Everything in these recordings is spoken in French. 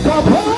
Come on.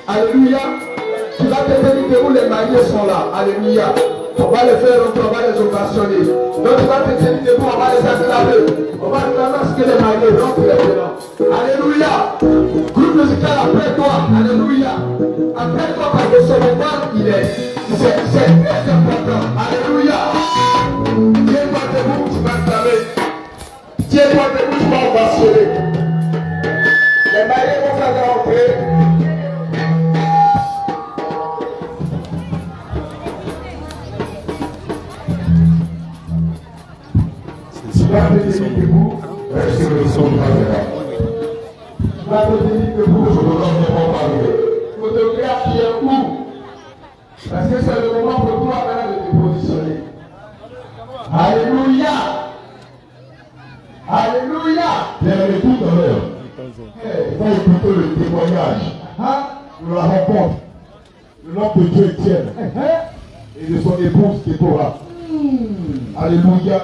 Alléluia. Tu vas te tenir debout, les mariés sont là. Alléluia. Alléluia. On va les faire rentrer, on va les ovationner. Donc tu vas te tenir debout, on va les acclamer. On va acclamer ce que les mariés rentrent maintenant. Alléluia. Groupe musical après toi. Alléluia. Après toi, parce que ce moment, c'est très important. Alléluia. Tiens-toi debout, tu vas acclamer. Tiens-toi debout, tu vas ovationner. Les mariés vont faire rentrer. Tu vas te tenir debout, restez le son de la terre. Tu vas te tenir debout, je vous donne des mots parler. Photographier où? Parce que c'est le moment pour toi maintenant de te positionner. Alléluia. Alléluia. Bien tout à l'heure. Il faut écouter le témoignage de la rencontre de l'homme de Dieu Étienne et de son épouse Déborah. Alléluia.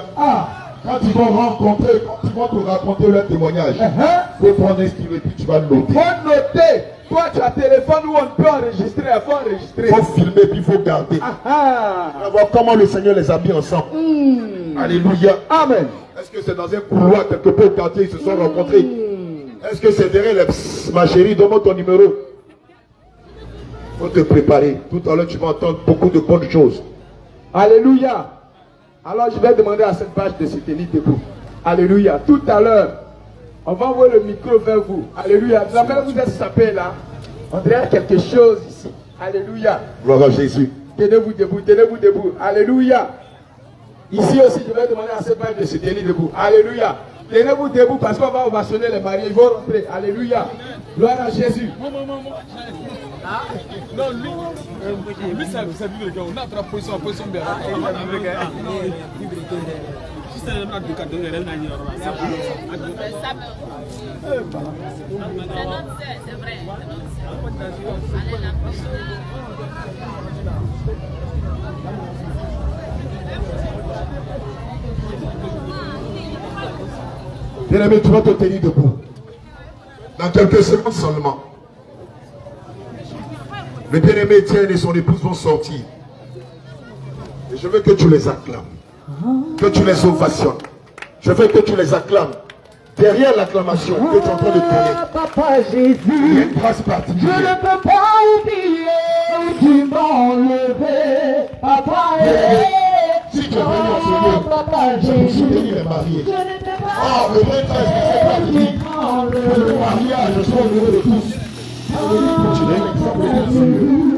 Quand ils vont rencontrer, quand ils vont te raconter leur témoignage, il faut prendre un stylo et puis tu vas noter. Il faut noter. Toi, tu as un téléphone où on peut enregistrer, il faut enregistrer. Il faut filmer puis il faut garder. On va voir comment le Seigneur les a mis ensemble. Alléluia. Amen. Est-ce que c'est dans un couloir quelque peu au quartier, ils se sont rencontrés? Est-ce que c'est derrière les... Ma chérie, donne-moi ton numéro. Il faut te préparer. Tout à l'heure, tu vas entendre beaucoup de bonnes choses. Alléluia. Alors, je vais demander à cette page de se tenir debout. Alléluia. Tout à l'heure, on va envoyer le micro vers vous. Alléluia. La main vous êtes sapé là. On dirait quelque chose ici. Alléluia. Gloire à Jésus. Tenez-vous debout, tenez-vous debout. Alléluia. Ici aussi, je vais demander à cette page de se tenir debout. Alléluia. Tenez-vous debout parce qu'on va ovationner les mariés. Ils vont rentrer. Alléluia. Gloire à Jésus. Non, lui c'est vu le gars. On a la position bien. Si c'est un de cadre, il y a rien à dire. C'est vrai. Bien-aimé, tu vas te tenir debout. Dans quelques secondes seulement. Le bien-aimé Étienne et son épouse vont sortir. Et je veux que tu les acclames. Que tu les ovationnes. Je veux que tu les acclames. Derrière l'acclamation que tu es en train de donner, Papa Jésus, il y a une grâce particulière. je ne peux pas oublier où tu m'as enlevé. Papa, Si tu es venu en ce lieu, Papa c'est pour Jésus, soutenir les mariés. je ne peux pas Oh, le vrai frère, c'est pas dit que le mariage soit au niveau de tous.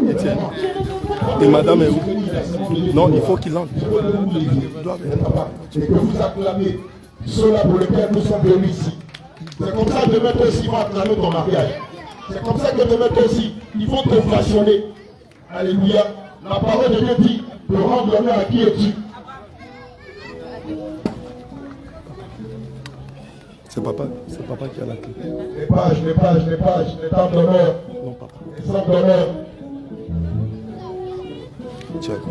Etienne. Et madame est où? Non, il faut qu'il entre. Et que vous acclamez ceux-là pour lesquels nous sommes venus ici. C'est comme ça que demain aussi ils vont acclamer ton mariage. C'est comme ça que demain aussi ils vont te flationner. Alléluia. La parole de Dieu dit de rendre l'honneur à qui es-tu. C'est papa qui a la clé. Les pages, les tables d'honneur. Non, papa. Les centres d'honneur. Check.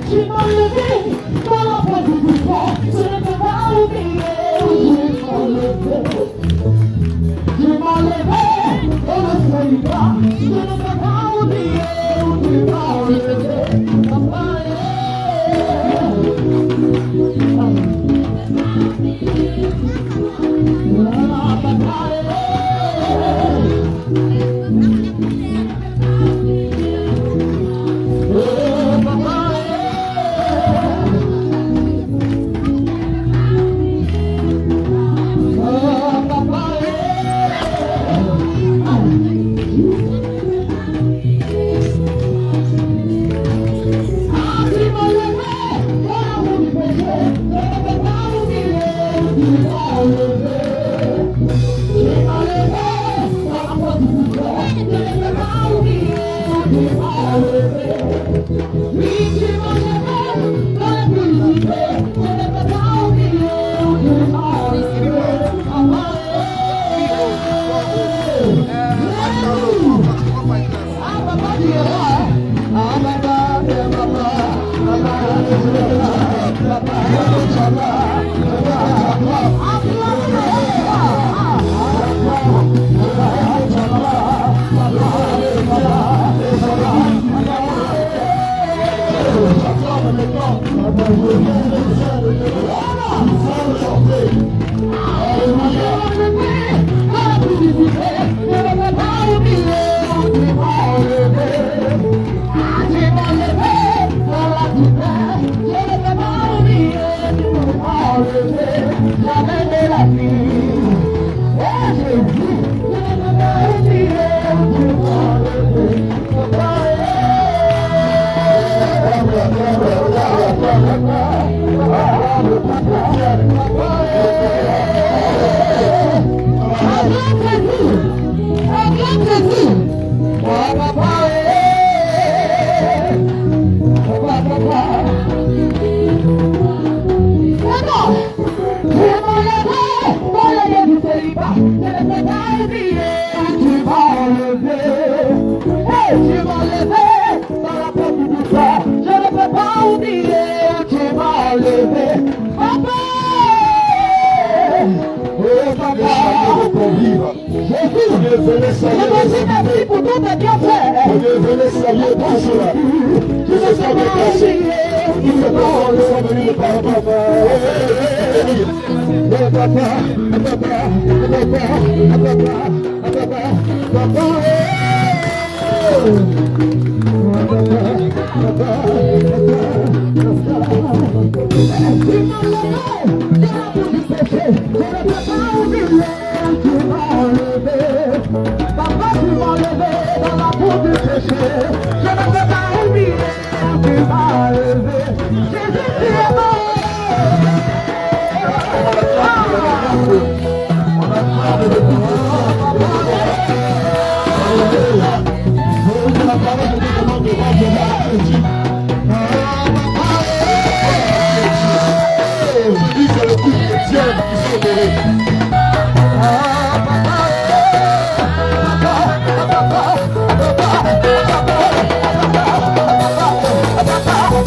Tu m'as levé,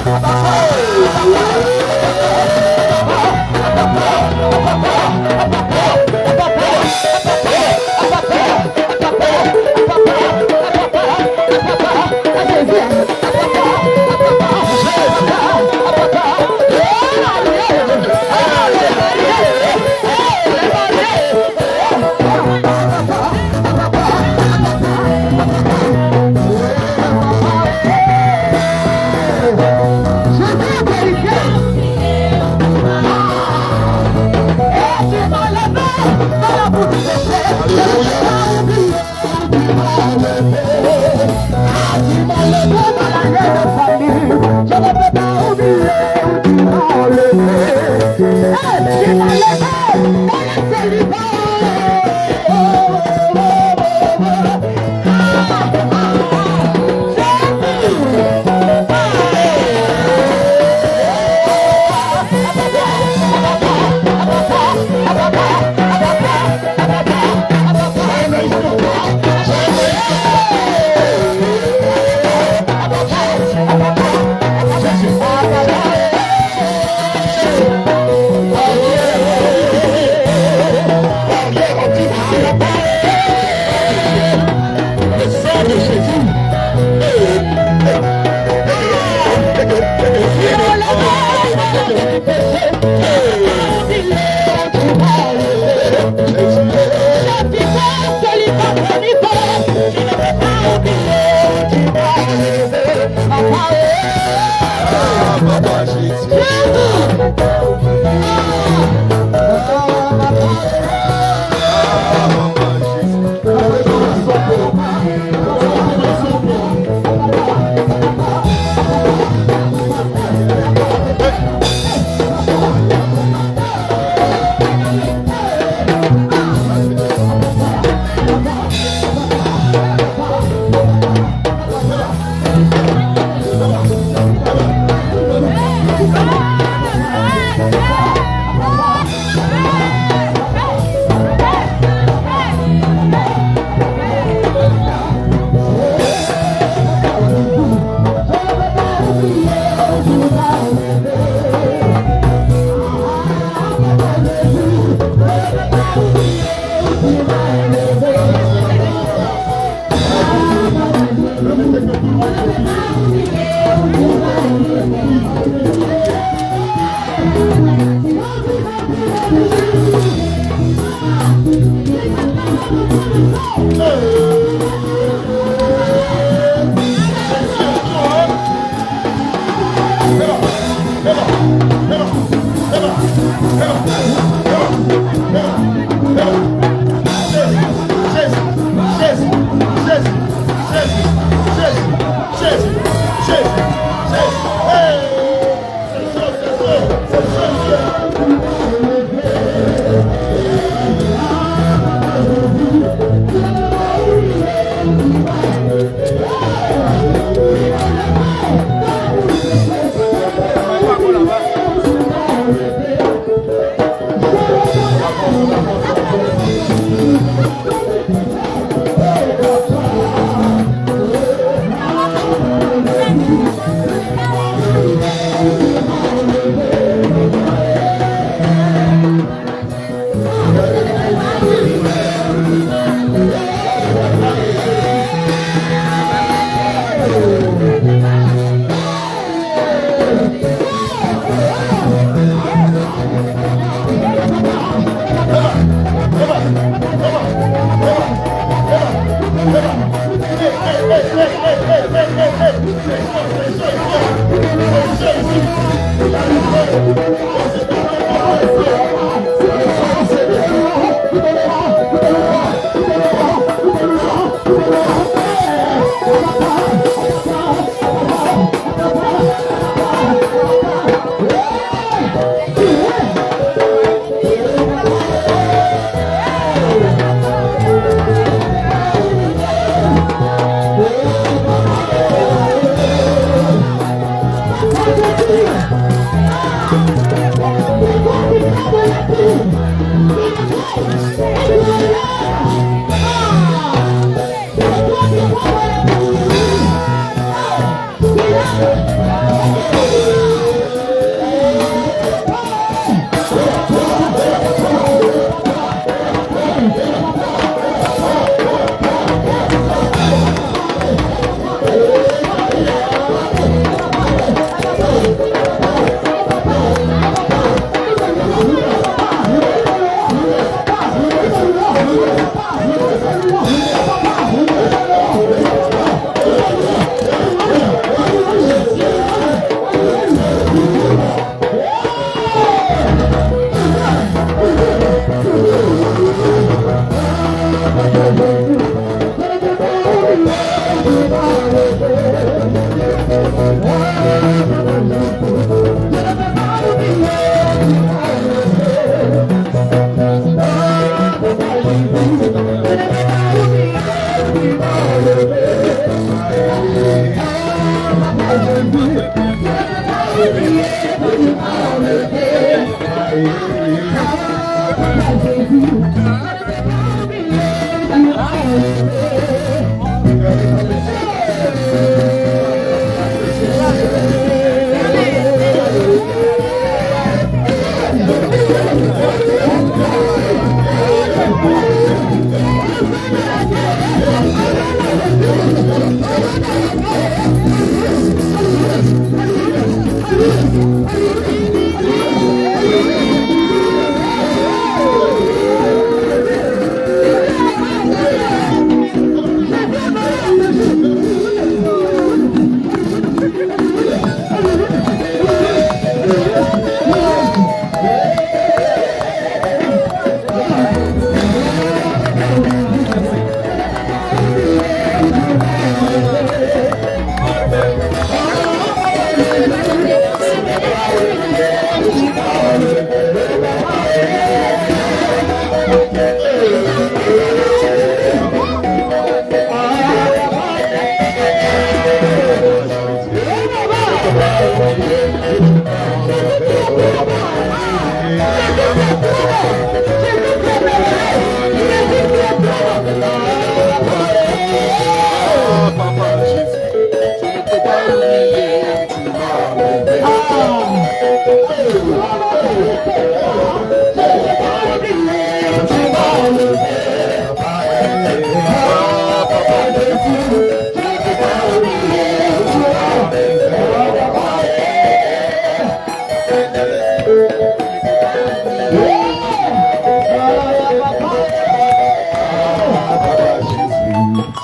Papa,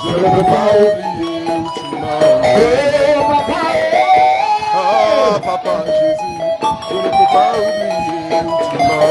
Je ne peux pas oublier où tu m'as. Ah, papa Jésus, je ne peux pas oublier où tu m'as.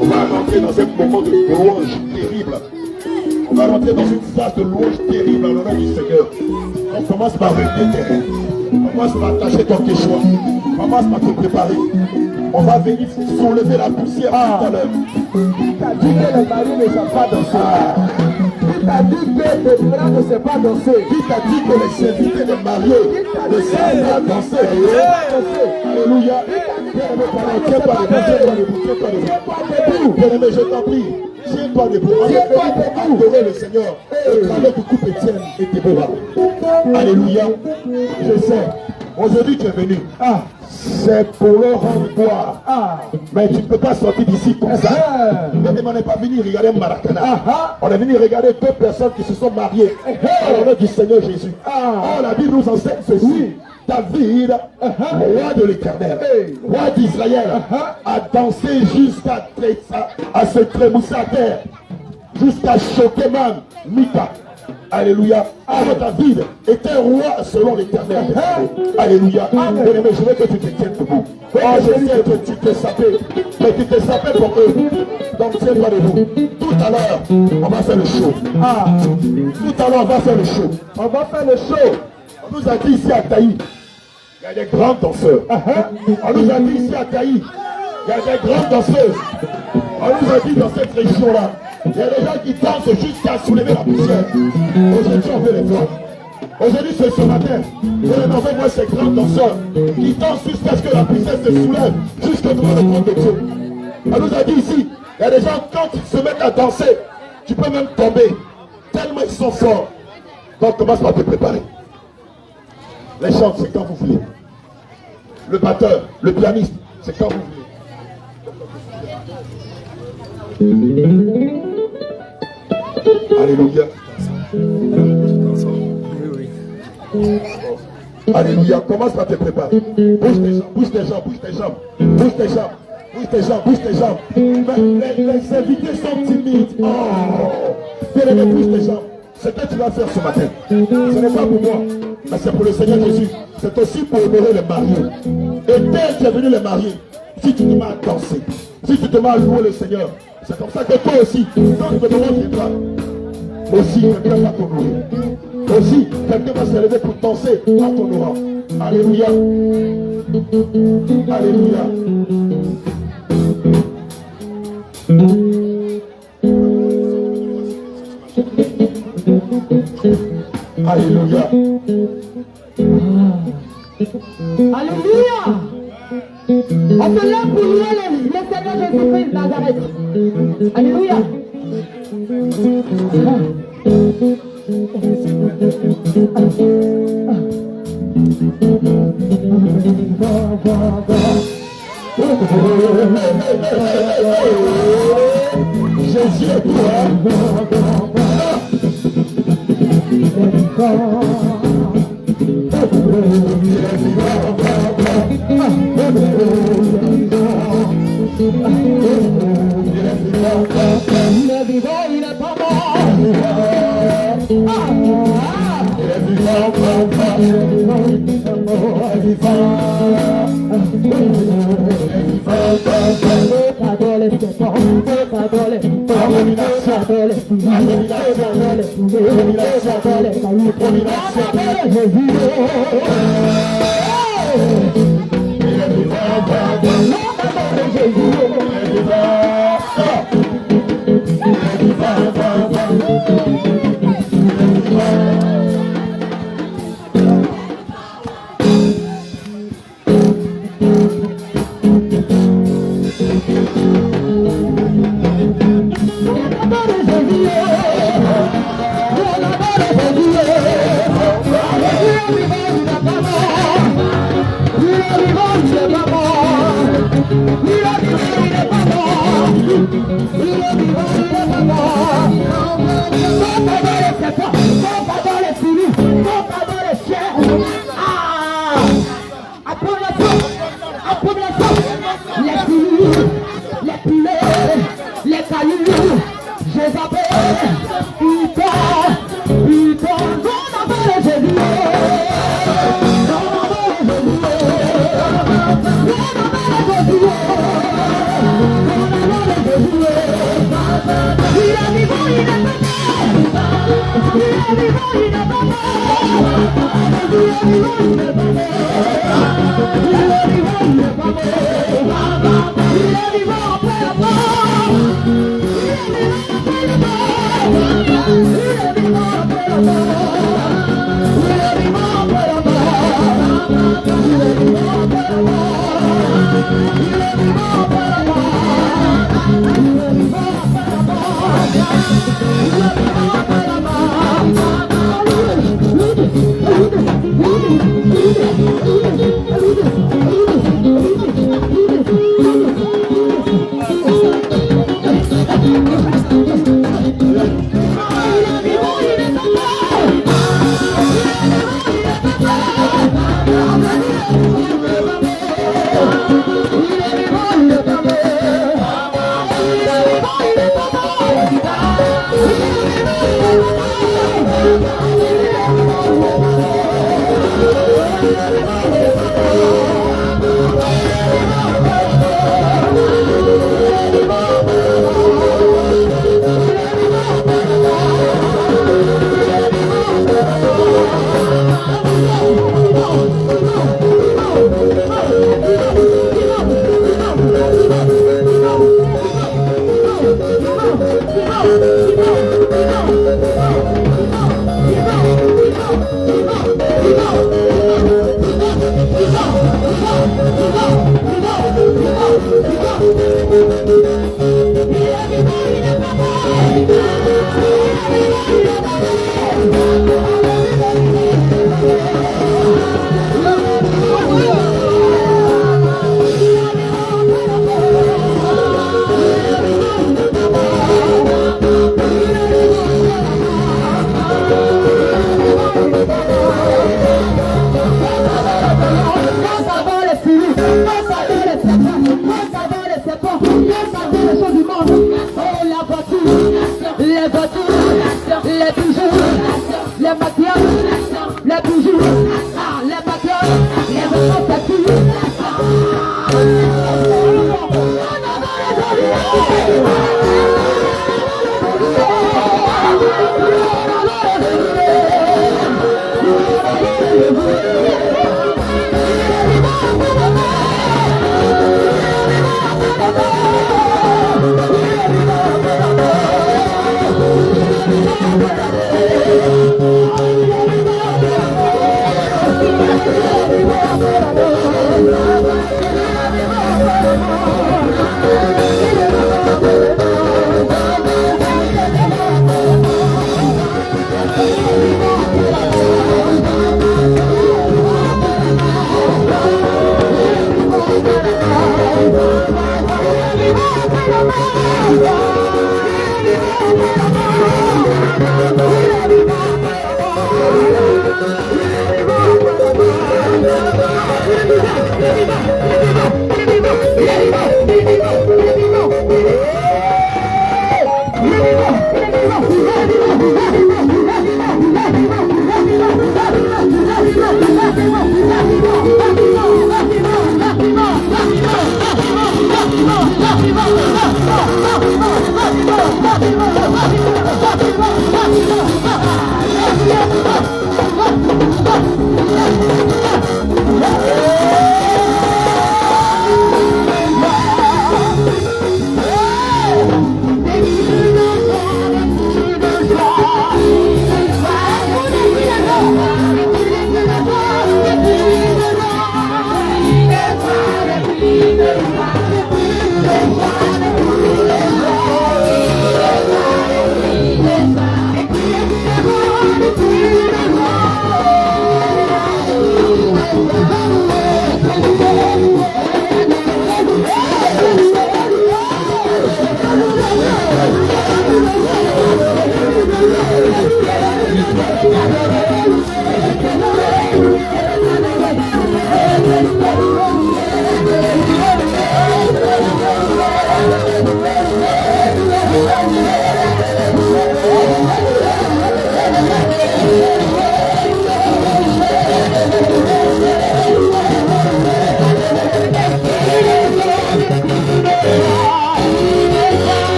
On va rentrer dans un moment de louange terrible. On va rentrer dans une phase de louange terrible en l'honneur du Seigneur. On commence par revenir terrain. On commence par attacher ton quechua. On commence par te préparer. On va venir soulever la poussière tout à l'heure. Qui t'a dit que les maris ne savent pas danser? Qui t'a dit que les frères ne savent pas danser? Qui t'a dit que les invités des mariés ne savent pas danser? Alléluia. Tiens-toi debout. Bien-aimé, je t'en prie. Tiens-toi debout. On est venu pour adorer le Seigneur. Le travail du couple Étienne et Déborah. Alléluia. Je sais. Aujourd'hui, tu es venu. C'est pour leur rendre gloire. Mais tu ne peux pas sortir d'ici comme ça. Mais on n'est pas venu regarder Maracana. On est venu regarder deux personnes qui se sont mariées. Au nom du Seigneur Jésus. Oh, la Bible nous enseigne ceci. David, roi de l'Éternel, roi d'Israël, a dansé jusqu'à se trémousser à terre, jusqu'à choquer même Mika. Alléluia. Alors David était roi selon l'Éternel. Alléluia. Bien-aimé, je veux que tu te tiennes debout. Oh, je sais que tu te sapais, mais tu te sapais pour eux. Donc tiens-toi debout. Tout à l'heure, on va faire le show. Tout à l'heure, on va faire le show. On va faire le show. On nous a dit ici à Taï, il y a des grands danseurs. On nous a dit ici à Taï, il y a des grandes danseuses. On nous a dit dans cette région-là, il y a des gens qui dansent jusqu'à soulever la poussière. Aujourd'hui, on veut les voir. Aujourd'hui, c'est ce matin. Vous allez voir ces grands danseurs qui dansent jusqu'à ce que la poussière se soulève, jusqu'au devant le trône de Dieu. On nous a dit ici, il y a des gens, quand ils se mettent à danser, tu peux même tomber. Tellement ils sont forts. Donc, commence par te préparer. Les chants, c'est quand vous voulez. Le batteur, le pianiste, c'est quand vous voulez. Alléluia. Alléluia. Commence par te préparer. Bouge tes jambes, bouge tes jambes, bouge tes jambes, bouge tes jambes, bouge tes jambes, bouge tes jambes. Les invités sont timides. Oh, bien-aimé, bouge tes jambes. C'est ce que tu vas faire ce matin. Ce n'est pas pour moi, mais c'est pour le Seigneur Jésus. C'est aussi pour honorer les mariés. Et dès que tu es venu les marier, si tu te mets à danser, si tu te mets à louer le Seigneur, c'est comme ça que toi aussi, quand le moment viendra, aussi quelqu'un va t'honorer. Aussi, quelqu'un va se lever pour danser à ton aura. Alléluia. Alléluia. Alléluia. Alléluia. On se lève pour louer le Seigneur Jésus-Christ de Nazareth. Alléluia. Jésus est toi.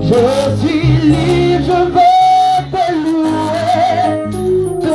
Je suis libre, je veux te louer, te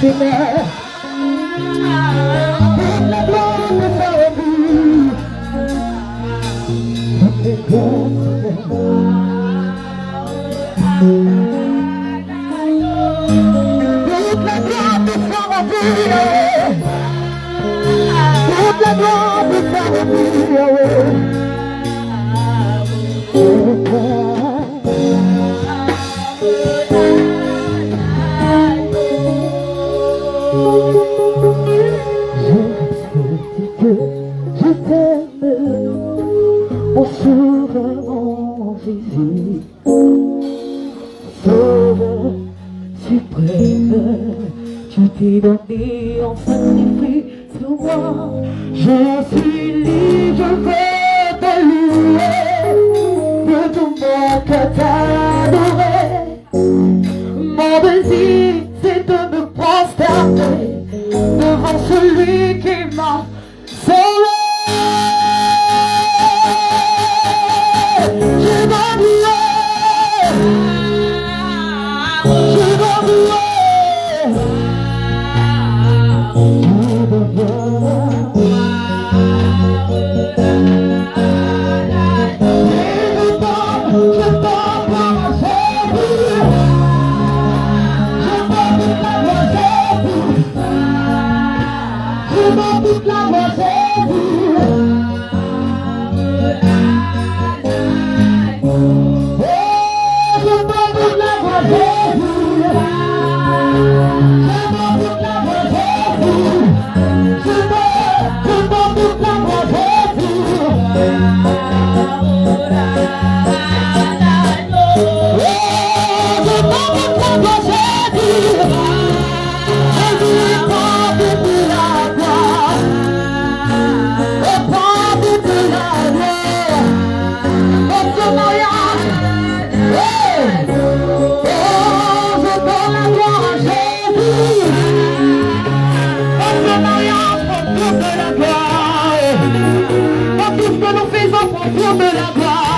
Seigneur. Toute la gloire te servir. Toute la gloire te servir. Toute la gloire te servir. Je t'aime, mon sauveur Jésus, sauveur suprême, tu t'es donné en sacrifice pour moi. Je suis libre, je veux te louer, de tout mon cœur t'adorer. Mon désir, c'est de me prosterner devant celui qui m'a sauvé. Je dois louer, je dois louer, je dois louer. Toute la voix Jésus, oh, je prends toute la voix Jésus, je prends toute la voix Jésus, je prends toute la voix Jésus, oh, je prends toute la voix Jésus, Jésus prend toute la gloire.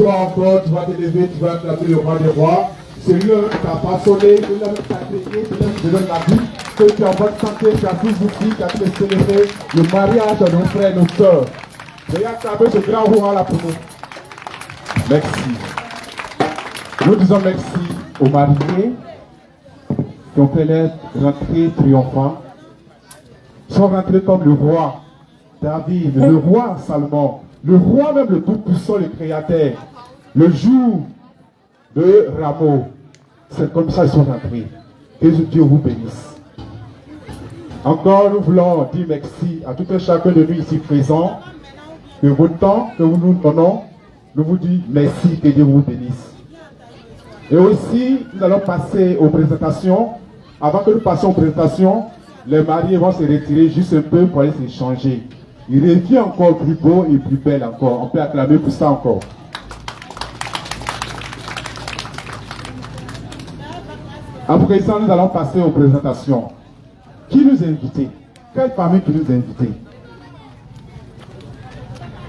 Encore, tu vas te lever, tu vas acclamer le roi des rois. C'est l'heure qui t'a passionné, c'est l'heure qui t'a créé, c'est l'heure qui te donne la vie. Que tu es en bonne santé, tu as tout bouclé, tu as tout célébré le mariage de nos frères et nos sœurs. Veuillez acclamer ce grand roi là pour nous. Merci. Nous disons merci aux mariés qui ont fait leur rentrée triomphante. Ils sont rentrés comme le roi David, le roi Salomon, le roi même le tout-puissant, le créateur. Le jour de Rameau, c'est comme ça qu'ils sont rentrés. Que Dieu vous bénisse. Encore, nous voulons dire merci à tout un chacun de nous ici présents. Que votre temps que vous nous donnons, nous vous disons merci, que Dieu vous bénisse. Et aussi, nous allons passer aux présentations. Avant que nous passions aux présentations, les mariés vont se retirer juste un peu pour aller s'échanger. Il est encore plus beau et plus belle encore. On peut acclamer pour ça encore. À présent, nous allons passer aux présentations. Qui nous a invités? Quelle famille qui nous a invités?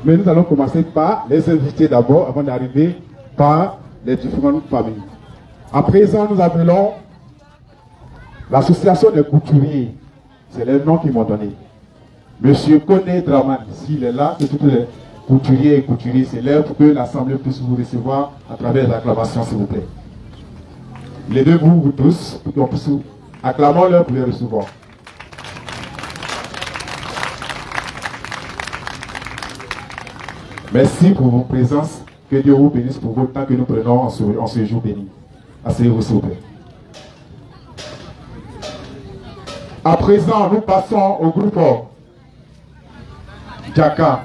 Mais nous allons commencer par les invités d'abord, avant d'arriver par les différentes familles. À présent, nous appelons l'association des couturiers. C'est le nom qu'ils m'ont donné. Monsieur Koné Draman, s'il est là, c'est tous les couturiers et couturiers, c'est l'heure pour que l'Assemblée puisse vous recevoir à travers l'acclamation, s'il vous plaît. Levez-vous, vous tous, pour qu'on puisse Acclamons-leur pour les recevoir. Merci pour vos présences. Que Dieu vous bénisse pour votre temps que nous prenons en ce jour béni. Asseyez-vous s'il vous plaît. À présent, nous passons au groupe Jaka.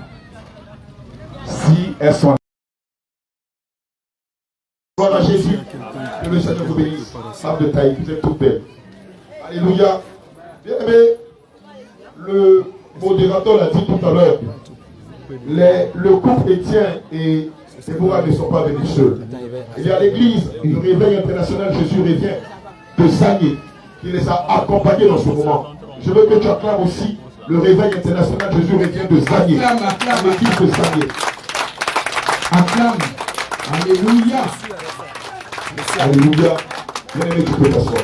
Si elles sont. Gloire à Jésus. Que le Seigneur vous bénisse. Femme de taille, vous êtes toute belle. Alléluia. Bien aimé, le modérateur l'a dit tout à l'heure. Le couple Étienne et Déborah ne sont pas venus seuls. Il y a l'église, le réveil international Jésus revient de Zagné, qui les a accompagnés dans ce moment. Je veux que tu acclames aussi le réveil international Jésus revient de Zagné. L'église de Zagné. Acclame. Alléluia. Alléluia. Bien-aimé, tu peux t'asseoir.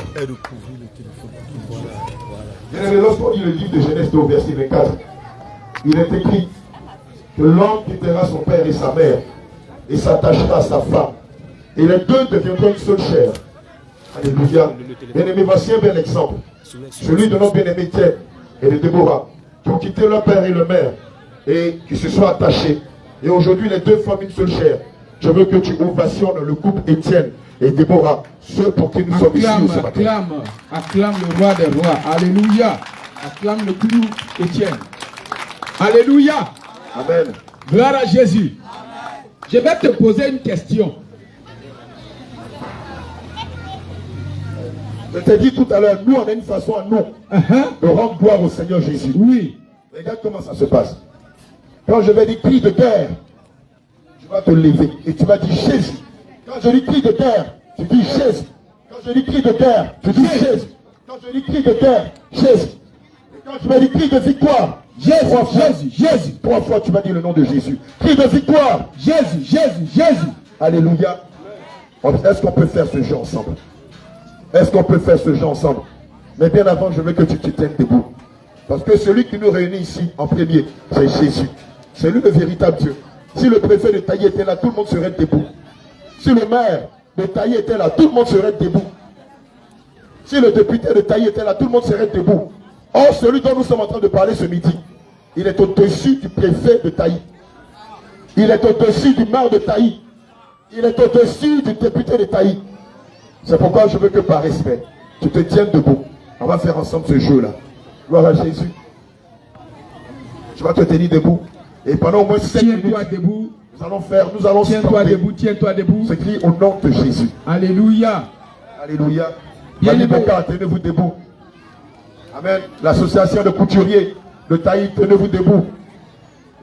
Bien-aimé, lorsqu'on lit le livre de Genèse au verset 24, il est écrit que l'homme quittera son père et sa mère et s'attachera à sa femme. Et les deux deviendront une seule chair. Alléluia. Bien-aimé, voici un bel exemple. Celui de notre bien-aimé Étienne et de Déborah, qui ont quitté leur père et leur mère et qui se sont attachés. Et aujourd'hui, les deux forment une seule chair. Je veux que tu ovationnes le couple Étienne et Déborah, ceux pour qui nous sommes ici ce matin. Acclame le roi des rois. Alléluia. Acclame le couple Étienne. Alléluia. Amen. Gloire à Jésus. Je vais te poser une question. Je t'ai dit tout à l'heure, nous on a une façon à nous de rendre gloire au Seigneur Jésus. Oui. Regarde comment ça se passe. Quand je vais dire cri de guerre, tu vas te lever et tu vas dire Jésus. Quand je dis cri de guerre, tu dis Jésus. Quand je dis cri de guerre, tu dis Jésus. Quand je dis cri de guerre, Jésus. Et quand je vais dire cri de victoire, Jésus. Trois fois tu vas dire le nom de Jésus. Cri de victoire, Jésus. Alléluia. Est-ce qu'on peut faire ce jeu ensemble? Est-ce qu'on peut faire ce jeu ensemble? Mais bien avant, je veux que tu te tiennes debout. Parce que celui qui nous réunit ici en premier, c'est Jésus. C'est lui le véritable Dieu. Si le préfet de Taï était là, tout le monde serait debout. Si le maire de Taï était là, tout le monde serait debout. Si le député de Taï était là, tout le monde serait debout. Or, celui dont nous sommes en train de parler ce midi, il est au-dessus du préfet de Taï. Il est au-dessus du maire de Taï. Il est au-dessus du député de Taï. C'est pourquoi je veux que par respect, tu te tiennes debout. On va faire ensemble ce jeu-là. Gloire à Jésus. Tu vas te tenir debout. Et pendant au moins 7 minutes, Tiens-toi debout. nous allons Tiens-toi debout. C'est écrit au nom de Jésus. Alléluia. Alléluia. Bien-aimé. Tenez-vous debout. Amen. L'association de couturiers de Taï, tenez-vous debout.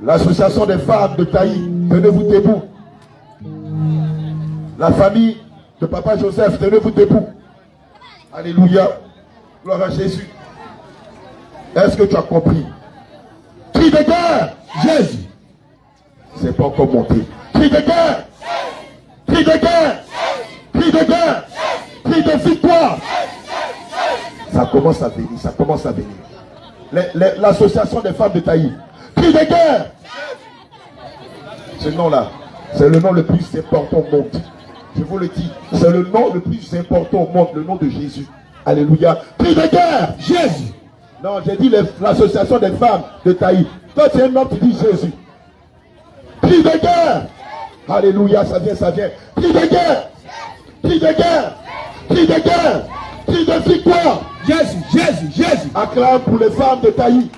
L'association des femmes de Taï, tenez-vous debout. La famille de Papa Joseph, tenez-vous debout. Alléluia. Gloire à Jésus. Est-ce que tu as compris? Cri de guerre, Jésus. C'est pas encore monté. Cri de guerre. Cri de guerre. Cri de guerre. Cri de victoire. Ça commence à venir, ça commence à venir. L'association des femmes de Taï. Cri de guerre. Ce nom-là, c'est le nom le plus important au monde. Je vous le dis, c'est le nom le plus important au monde, le nom de Jésus. Alléluia. Cri de guerre, Jésus. Non, j'ai dit l'association des femmes de Taï. Toi, tu es un homme, tu dis Jésus. Cri de guerre. Alléluia, ça vient, ça vient. Cri de guerre. Cri de guerre. Cri de guerre. Cri de victoire. Jésus. Acclame pour les femmes de Taï.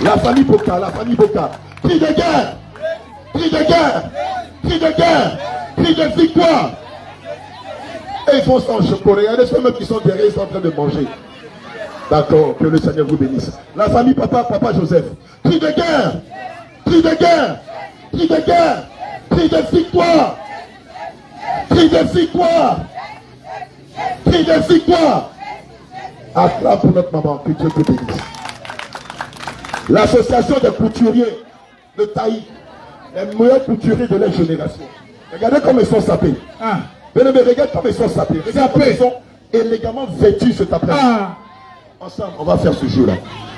La famille Boka. Cri de guerre. Cri de guerre. Cri de guerre. Cri de victoire. Et ils font ça en chocolat. Regardez ceux qui sont derrière, ils sont en train de manger. D'accord, que le Seigneur vous bénisse. La famille Papa Joseph. Cri de guerre. Cri de guerre. Cri de guerre. Cri de victoire. Cri de victoire. Cri de victoire. Acclame pour notre maman, que Dieu te bénisse. L'association des couturiers de Taï, les meilleurs couturiers de leur génération. Regardez comme ils sont sapés. Mais regarde comme ils sont sapés. Regarde comme ils sont élégamment vêtus cet après-midi. Ensemble, on va faire ce jeu-là.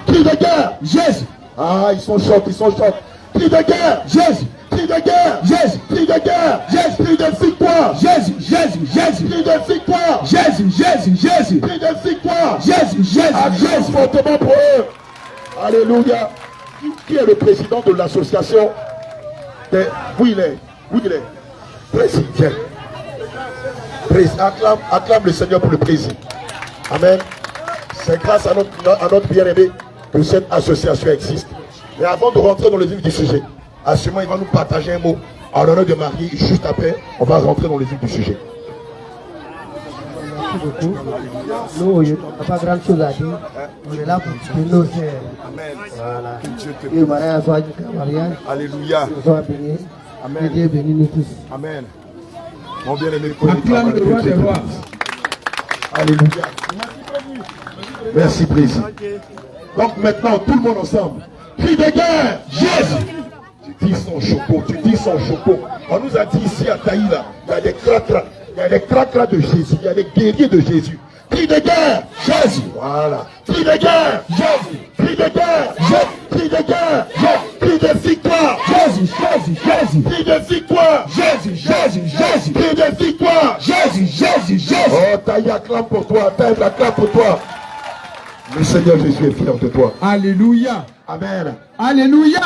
Cri de guerre, Jésus. Ah, ils sont chocs. Cri de guerre, Jésus. Cri Cri de guerre. Jésus. Cri de guerre. Jésus. Cri de victoire. Jésus. Jésus. Jésus. Cri de victoire. Jésus. Jésus. Jésus. Cri de victoire. Jésus. Jésus. Acclame Jésus. fortement pour eux. Alléluia. Qui est le président de l'association des... Où il est? Où il est? Président. Acclame le Seigneur pour le président. Amen. C'est grâce à notre bien-aimé que cette association existe. Mais avant de rentrer dans le vif du sujet, assurément il va nous partager un mot en l'honneur de Marie. Juste après, on va rentrer dans le vif du sujet. Merci beaucoup. Nous, on n'a pas grand chose à dire. On est là pour soutenir nos sœurs. Voilà. Et Maria soit du mariage. Alléluia. Nous soyons bénis. Amen. Dieu bénisse nous tous. Amen. Mon bien-aimé, Acclame le roi des rois. Alléluia. Merci, président. Donc maintenant, tout le monde ensemble. Cri de guerre. Jésus. Tu dis son choco, tu dis son choco. On nous a dit ici à Taïla, il y a des cracras. Il y a des cracras de Jésus. Il y a des guerriers de Jésus. Cri de guerre. Jésus. Voilà. Cri de guerre. Jésus. Cri de guerre. Jésus. Cri de guerre. Jésus. Cri de victoire. Jésus. Jésus. Jésus. Cri de victoire. Jésus. Jésus. Jésus. Cri de victoire. Jésus. Jésus. Jésus. Oh, Taïla, acclame pour toi. Taïla, acclame pour toi. Le Seigneur Jésus est fier de toi. Alléluia. Amen. Alléluia.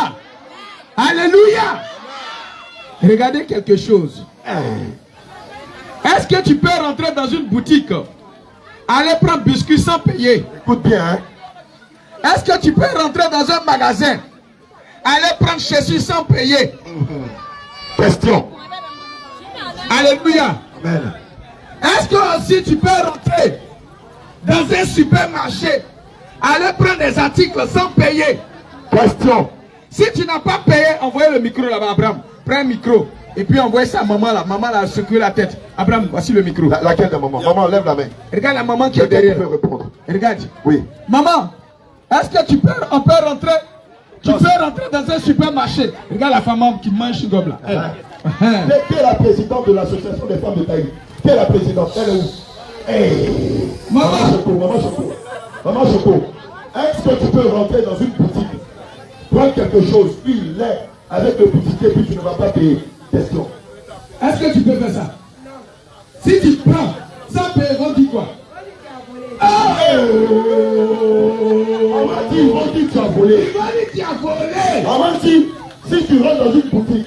Alléluia. Regardez quelque chose. Est-ce que tu peux rentrer dans une boutique, aller prendre biscuits sans payer? Écoute bien, hein. Est-ce que tu peux rentrer dans un magasin, aller prendre chaussures sans payer? Question. Alléluia. Amen. Est-ce que aussi tu peux rentrer dans un supermarché, aller prendre des articles sans payer? Question. Si tu n'as pas payé, envoyez le micro là-bas, Abraham. Prends un micro. Et puis envoyez ça à maman là. Maman là a secoué la tête. Abraham, voici le micro. Laquelle de maman? Maman, lève la main. Regarde la maman qui est Quelqu'un derrière. peut répondre. Regarde. Oui. Maman, est-ce que on peut rentrer? Tu peux rentrer dans un supermarché. Regarde la femme qui mange gobe là. Qui est la présidente de l'association des femmes de Taï? Qui est la présidente? Elle est où? Hey. Maman. Maman Choco, Maman Choco. Maman Choco. Est-ce que tu peux rentrer dans une boutique, prendre quelque chose, une lait avec le boutiquier, puis tu ne vas pas payer? Question. Est-ce que tu peux faire ça? Si tu prends, sans payer, on dit quoi? On m'a dit, tu as volé. Tu as volé. On m'a dit, si tu rentres dans une boutique,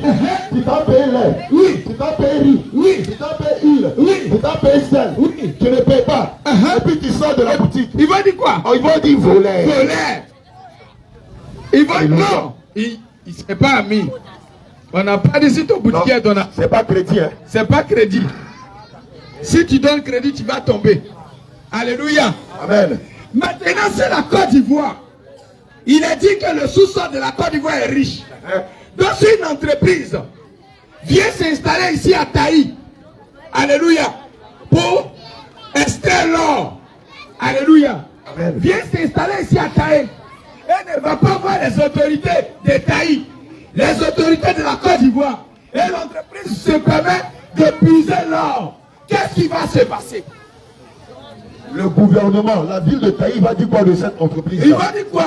tu t'as payé lait, Oui. tu t'as payé riz, Oui. tu t'as payé huile, Oui. tu t'as payé sel, Oui. tu ne payes pas. Et puis tu sors de la boutique. Il va dire quoi? Oh, ils vont dire voler. Volé. Il va Alléluia. non. Il ne s'est pas ami. On n'a pas dit si ton boutiquier est ton. C'est pas crédit, hein. C'est pas crédit. Si tu donnes crédit, tu vas tomber. Alléluia. Amen. Maintenant, c'est la Côte d'Ivoire. Il est dit que le sous-sol de la Côte d'Ivoire est riche. Donc, si une entreprise vient s'installer ici à Taï, alléluia, pour extraire l'or, alléluia, Amen. vient s'installer ici à Taï, elle ne va pas voir les autorités de Taï, les autorités de la Côte d'Ivoire, et l'entreprise se permet de puiser l'or. Qu'est-ce qui va se passer? Le gouvernement, la ville de Taï va dire quoi de cette entreprise? Il va dire quoi?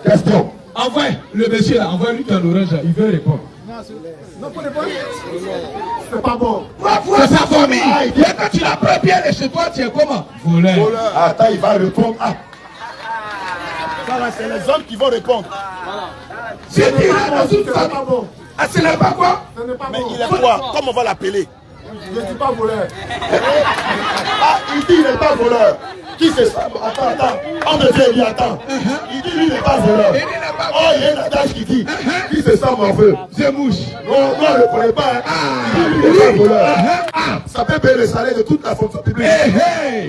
Question. Envoie le monsieur là, envoie-lui ton orange là, il veut répondre. C'est pas bon. Va voir sa famille. Et quand tu la prends bien et chez toi, tu es comment? Voleur. Attends, il va répondre. Ah. Ça là, c'est les hommes qui vont répondre. Si tu rentres dans une famille, ah, ce n'est pas quoi? Mais il est quoi? Comment on va l'appeler? Je ne suis pas voleur. Ah, il dit il n'est pas voleur. Qui c'est ça? Attends. On me dit, il dit attends. Il dit lui il n'est pas voleur. Oh, il y a un adage qui dit qui c'est ça mon frère? C'est mouche. Non, moi je ne connais pas. Hein. Il dit lui il n'est pas voleur. Ça peut payer le salaire de toute la fonction publique. Hey, hey.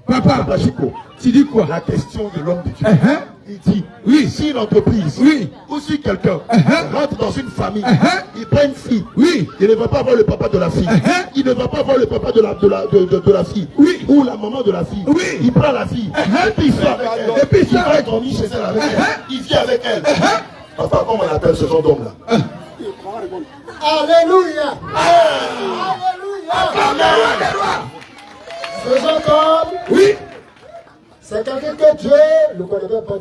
Papa, Chico, tu dis quoi? la question de l'homme de Dieu. Il dit, Oui. si une entreprise, Oui. ou si quelqu'un rentre dans une famille, il prend une fille, Oui. il ne va pas voir le papa de la fille, il ne va pas voir le papa de la fille, Oui. ou la maman de la fille, Oui. il prend la fille, et puis il fait avec elle, Et puis il il fait va avec- dormir chez elle avec elle, il vit avec elle. Papa, comment on appelle ce genre d'homme-là? Alléluia. Ce jeune homme, Oui. c'est quelqu'un que Dieu ne connaît même pas.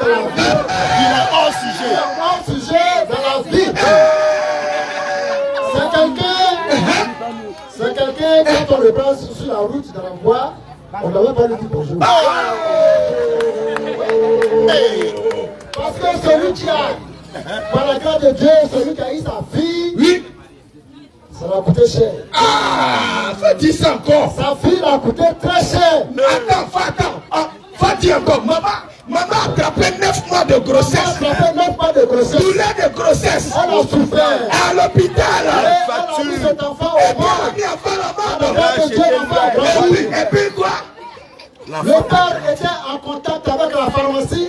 dans la vie. Il est hors sujet. Il est hors sujet dans la vie. C'est quelqu'un, quand on le prend sur la route, dans la voie, on ne va pas lui dire bonjour. Parce que celui qui a, par la grâce de Dieu, celui qui a eu sa fille, Oui. ça va coûter cher. Ah, faut dire ça encore. Sa fille va coûter très cher. Attends. Faut dire encore. Maman a attrapé 9 mois de grossesse. Elle a attrapé 9 mois de grossesse. Douleur de grossesse. Elle a souffert. À l'hôpital. Elle a mis cet enfant au monde. Et puis Par la grâce de Dieu, l'enfant est grand. Et puis quoi? Le père était en contact avec la pharmacie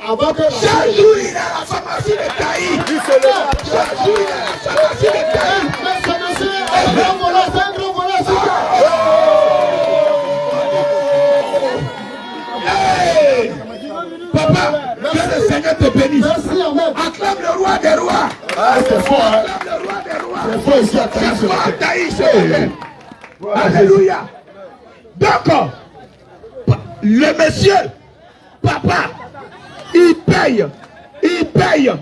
avant que la Chaque jour, il est à la pharmacie de Taï. Chaque jour, il est à la pharmacie de Taï. Mais ce monsieur est un grand voleur, c'est un grand voleur, c'est Hey! Papa, que le Seigneur te bénisse. Merci, amen. Acclame le roi des rois. Ah, c'est fort, hein. Acclame le roi des rois. C'est fort ici à Taï, C'est ce fort à matin. Taï, ce matin. Alléluia. Donc, le monsieur, papa, il paye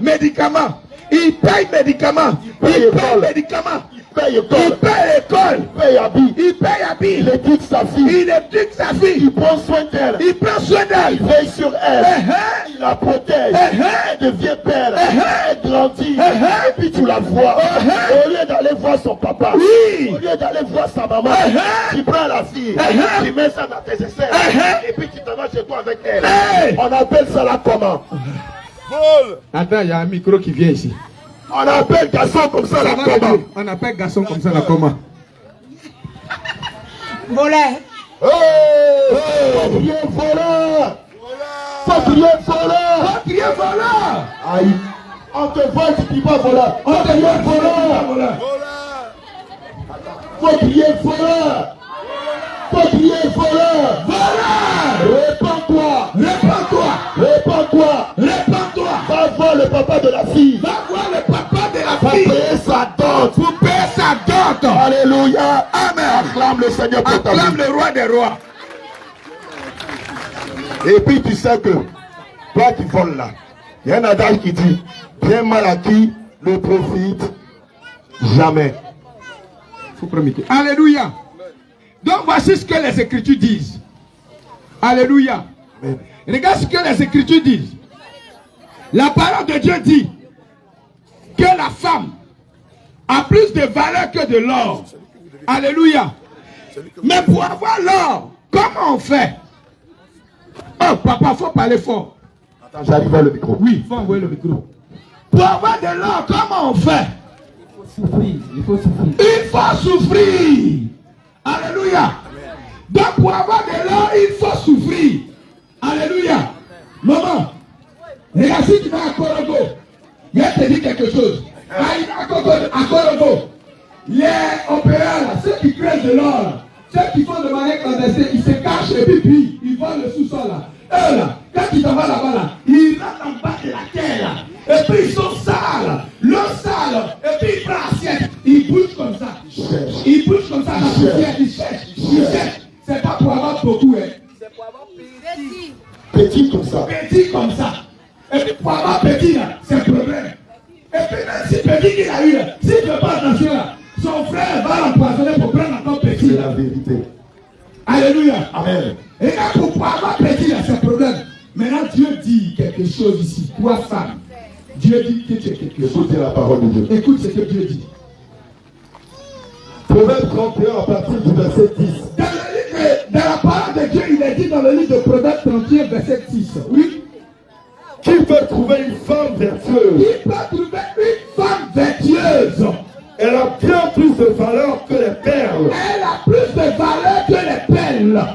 médicaments. Il paye médicaments. Il paye médicaments. Il paye Il école, paye l'école. il paye habit, Il paye habit. il éduque sa fille, Il éduque sa fille. il prend soin d'elle, Il prend soin d'elle. il veille sur elle, il la protège, Uh-huh. elle devient père, elle grandit, Uh-huh. et puis tu la vois. Uh-huh. Au lieu d'aller voir son papa, Oui. au lieu d'aller voir sa maman, Uh-huh. tu prends la fille, Uh-huh. tu mets ça dans tes aisselles, Uh-huh. et puis tu t'en vas chez toi avec elle. Hey. On appelle ça la comment? Attends, il y a un micro qui vient ici. On appelle garçon comme ça la comment? On appelle garçon comme ça la comment? Volet. Faut crier voleur! Faut crier voleur! Criez voleur! Aïe! On te voit, tu dis pas voleur! On te crier voleur! Faut crier voleur! Faut crier voleur! Voleur! Répands-toi! Répands-toi! Répands-toi! Répands-toi! Va voir le papa de la fille! Va voir le papa de la Va fille. payer sa dot! Vous payez sa dot. Alléluia! Amen! Acclame le Seigneur pour ta Acclame vie! le roi des rois. Et puis tu sais que toi qui voles là, il y a un adage qui dit bien mal acquis ne profite jamais. Faut promiter. Alléluia. Donc voici ce que les Écritures disent. Alléluia. Amen. Regarde ce que les Écritures disent. La parole de Dieu dit que la femme a plus de valeur que de l'or. Alléluia. Mais pour avoir l'or, comment on fait? Oh papa, faut parler fort. Attends, j'arrive vers le micro. Oui, faut envoyer le micro. Pour avoir de l'or, comment on fait? Il faut souffrir. Il faut souffrir. Alléluia. Donc pour avoir de l'or, il faut souffrir. Alléluia. Maman, regarde si tu vas à Korogo, il va te dire quelque chose. À Korogo, les opérations, là, ceux qui créent de l'or, là, ceux qui font de manière clandestine, ils se cachent et puis ils vont le sous-sol là. Eux là, quand ils t'en vont là-bas là, ils rentrent en bas de la terre là. Et puis ils sont sales, l'eau sale, et puis ils prennent l'assiette, ils bougent comme ça. Ils bougent comme ça dans la poussière, ils cherchent. C'est pas pour avoir beaucoup, hein. C'est pour avoir Petit comme ça. petit comme ça. Et puis pour avoir petit là, c'est un problème. Et puis même si petit qu'il a eu là, s'il ne fait pas attention là, son frère va l'empoisonner pour prendre encore petit C'est là. la vérité. Alléluia. Amen. Et là, pour avoir petit là, c'est un problème. Maintenant, Dieu dit quelque chose ici. Toi, femme, Dieu dit que tu es quelque chose. Écoutez la parole de Dieu. Écoute ce que Dieu dit. Proverbe 31 à partir du verset 10. Dans la parole de Dieu, il est dit dans le livre de Proverbe 31, verset 6. Oui. Qui peut trouver une femme vertueuse? Il peut trouver une femme vertueuse. Elle a bien plus de valeur que les perles. Elle a plus de valeur que les perles.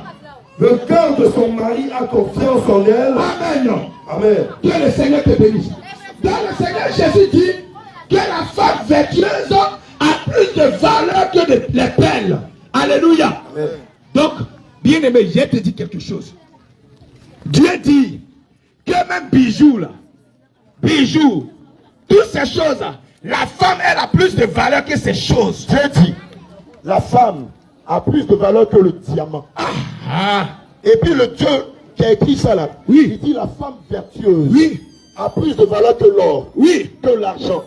Le cœur de son mari a confiance en elle. Amen. Amen. Que le Seigneur te bénisse. Donc le Seigneur Jésus dit que la femme vertueuse a plus de valeur que les perles. Alléluia. Amen. Donc, bien aimé, je te dis quelque chose. Dieu dit que même bijoux là, bijoux, toutes ces choses là, la femme elle a plus de valeur que ces choses. Dieu dit, la femme a plus de valeur que le diamant. Ah, Et puis le Dieu qui a écrit ça là. Oui. Il dit la femme vertueuse. Oui. A plus de valeur que l'or, Oui. que l'argent,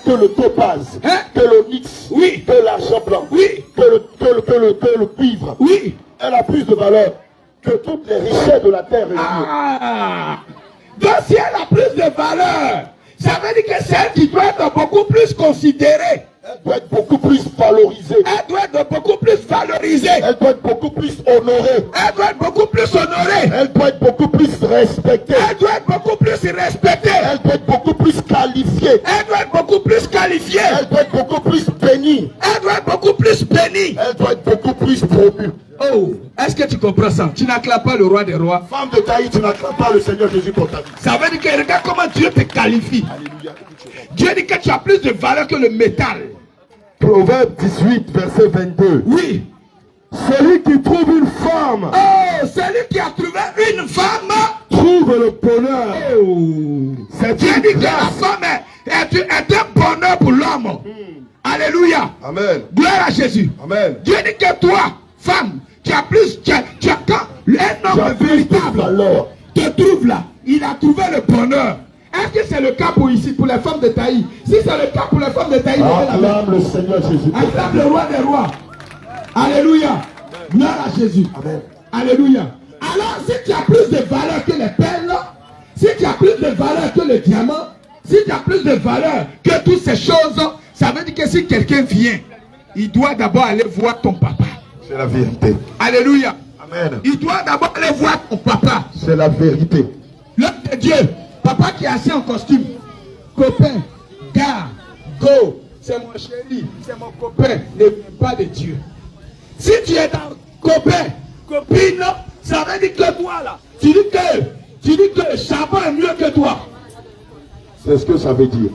que le topaz, Hein? que l'onyx, Oui. que l'argent blanc, Oui. que le cuivre. Oui. Elle a plus de valeur que toutes les richesses de la terre réunies. Ah. Donc si elle a plus de valeur, ça veut dire que c'est elle qui doit être beaucoup plus considérée. Elle doit être beaucoup plus valorisée. Elle doit être beaucoup plus valorisée. Elle doit être beaucoup plus honorée. Elle doit être beaucoup plus honorée. Elle doit être beaucoup plus respectée. Elle doit être beaucoup plus respectée. Elle doit être beaucoup plus qualifiée. Elle doit être beaucoup plus qualifiée. Elle doit être beaucoup plus bénie. Elle doit être beaucoup plus bénie. Elle doit être beaucoup plus promue. Oh, est-ce que tu comprends ça? Tu n'acclames pas le roi des rois. Femme de Taï, tu n'acclames pas le Seigneur Jésus pour ta vie. Ça veut dire que regarde comment Dieu te qualifie. Alléluia. Dieu dit que tu as plus de valeur que le métal. Proverbe 18, verset 22. Oui. Celui qui trouve une femme Oh, celui qui a trouvé une femme. trouve le bonheur. Oh. C'est Dieu une dit que la grâce. femme est un bonheur pour l'homme. Alléluia. Amen. Gloire à Jésus. Amen. Dieu dit que toi, femme, tu as plus, tu as quand un Tu as homme plus de véritable valeur. te trouve là, il a trouvé le bonheur. Est-ce que c'est le cas pour ici, pour les femmes de Taï? Si c'est le cas pour les femmes de Taï, Acclame le Seigneur Jésus. acclame le roi des rois. Alléluia. Gloire à Jésus. Amen. Alléluia. Alors, si tu as plus de valeur que les perles, si tu as plus de valeur que le diamant, si tu as plus de valeur que toutes ces choses, ça veut dire que si quelqu'un vient, il doit d'abord aller voir ton papa. C'est la vérité. Alléluia. Amen. Il doit d'abord aller voir ton papa. C'est la vérité. L'homme de Dieu, papa qui est assis en costume, copain, gars, go, c'est mon chéri, c'est mon copain, ne viens pas de Dieu. Si tu es dans copain, copine, ça veut dire que toi là, tu dis que le charbon est mieux que toi. C'est ce que ça veut dire.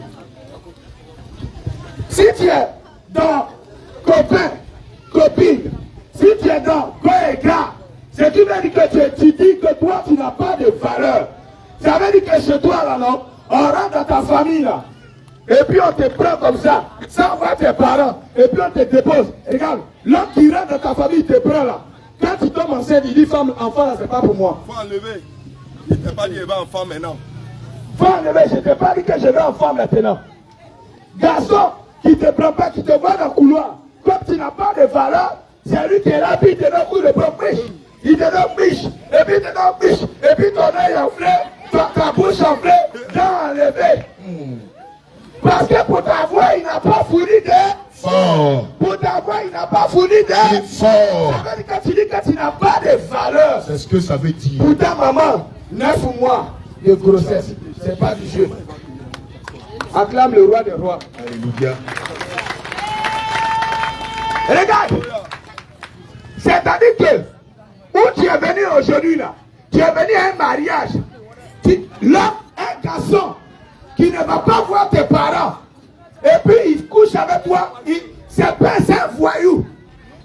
Si tu es dans copain, copine, si tu es dans go et gars, c'est qui veut dire que tu dis que toi tu n'as pas de valeur. Ça veut dire que chez toi là, non, on rentre dans ta famille là, et puis on te prend comme ça, sans voir tes parents, et puis on te dépose. Regarde, l'homme qui rentre dans ta famille te prend là. Quand tu tombes enceinte, il dit femme, enfant là, c'est pas pour moi. Faut enlever. Il t'a pas dit il va enfant maintenant. Faut enlever, je t'ai pas dit que je vais en femme maintenant. Garçon qui te prend pas, qui te voit dans le couloir, comme tu n'as pas de valeur, c'est lui qui est là, puis il te donne coup de biche. Il te donne biche, et puis il te donne biche, et puis ton œil enflé, ta bouche enflée, dents enlevées. Parce que pour ta voix, il n'a pas fourni de... Fort. Pour ta voix, il n'a pas fourni de... Fort. Ça veut dire que tu dis que tu n'as pas de valeur. C'est ce que ça veut dire. Pour ta maman, 9 mois de grossesse, c'est pas du jeu. Acclame le roi des rois. Alléluia. Regarde, c'est-à-dire que où tu es venu aujourd'hui là, tu es venu à un mariage. Là, un garçon qui ne va pas voir tes parents, et puis il couche avec toi, c'est un voyou,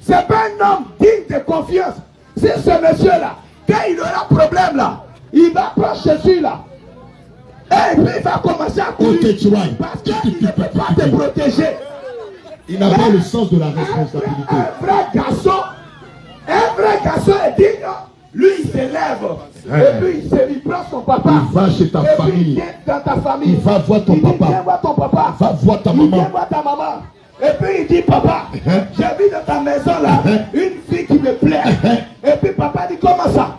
c'est pas un homme digne de confiance. C'est ce monsieur-là, quand il aura problème là, il va prendre Jésus là. Et puis il va commencer à courir. Parce qu'il ne peut pas te protéger. Il n'a pas le sens de la responsabilité. Un vrai garçon est digne. Lui il s'élève. Et puis il prend son papa. Il va chez ta famille. Il vient dans ta famille. Il va voir ton papa. Il vient voir ton papa. Va voir ta Il maman. vient voir ta maman. Et puis il dit papa, j'ai vu dans ta maison là une fille qui me plaît. Et puis papa dit comment ça?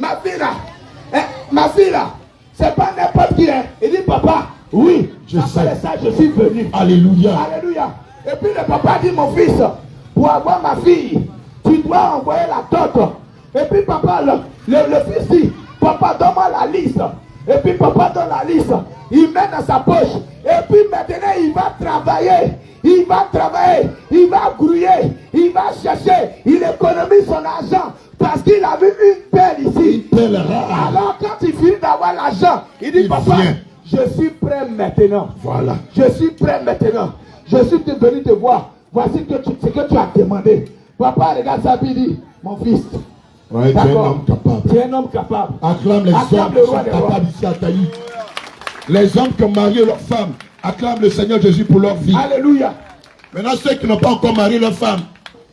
Ma fille là, c'est pas n'importe qui. Il dit papa, oui, Je sais. ça, je suis venu. Alléluia. Alléluia. Et puis le papa dit mon fils, pour avoir ma fille, tu dois envoyer la tante. Et puis papa, le fils dit, papa donne-moi la liste. Et puis papa donne la liste. Il met dans sa poche. Et puis maintenant il va travailler. Il va travailler. Il va grouiller. Il va chercher. Il économise son argent. Parce qu'il a vu une perle ici. Une perle rare. Alors quand il finit d'avoir l'argent, il dit Il papa, vient. je suis prêt maintenant. Voilà. Je suis prêt maintenant. Je suis venu te voir. Voici ce que tu as demandé. Papa regarde ça et dit, mon fils. Ouais, tu es un homme capable. Tu es un homme capable. Acclame les Acclame hommes le qui roi sont des rois. capables ici à Taï. Les hommes qui ont marié leurs femmes. Acclame le Seigneur Jésus pour leur vie. Alléluia. Maintenant, ceux qui n'ont pas encore marié leurs femmes,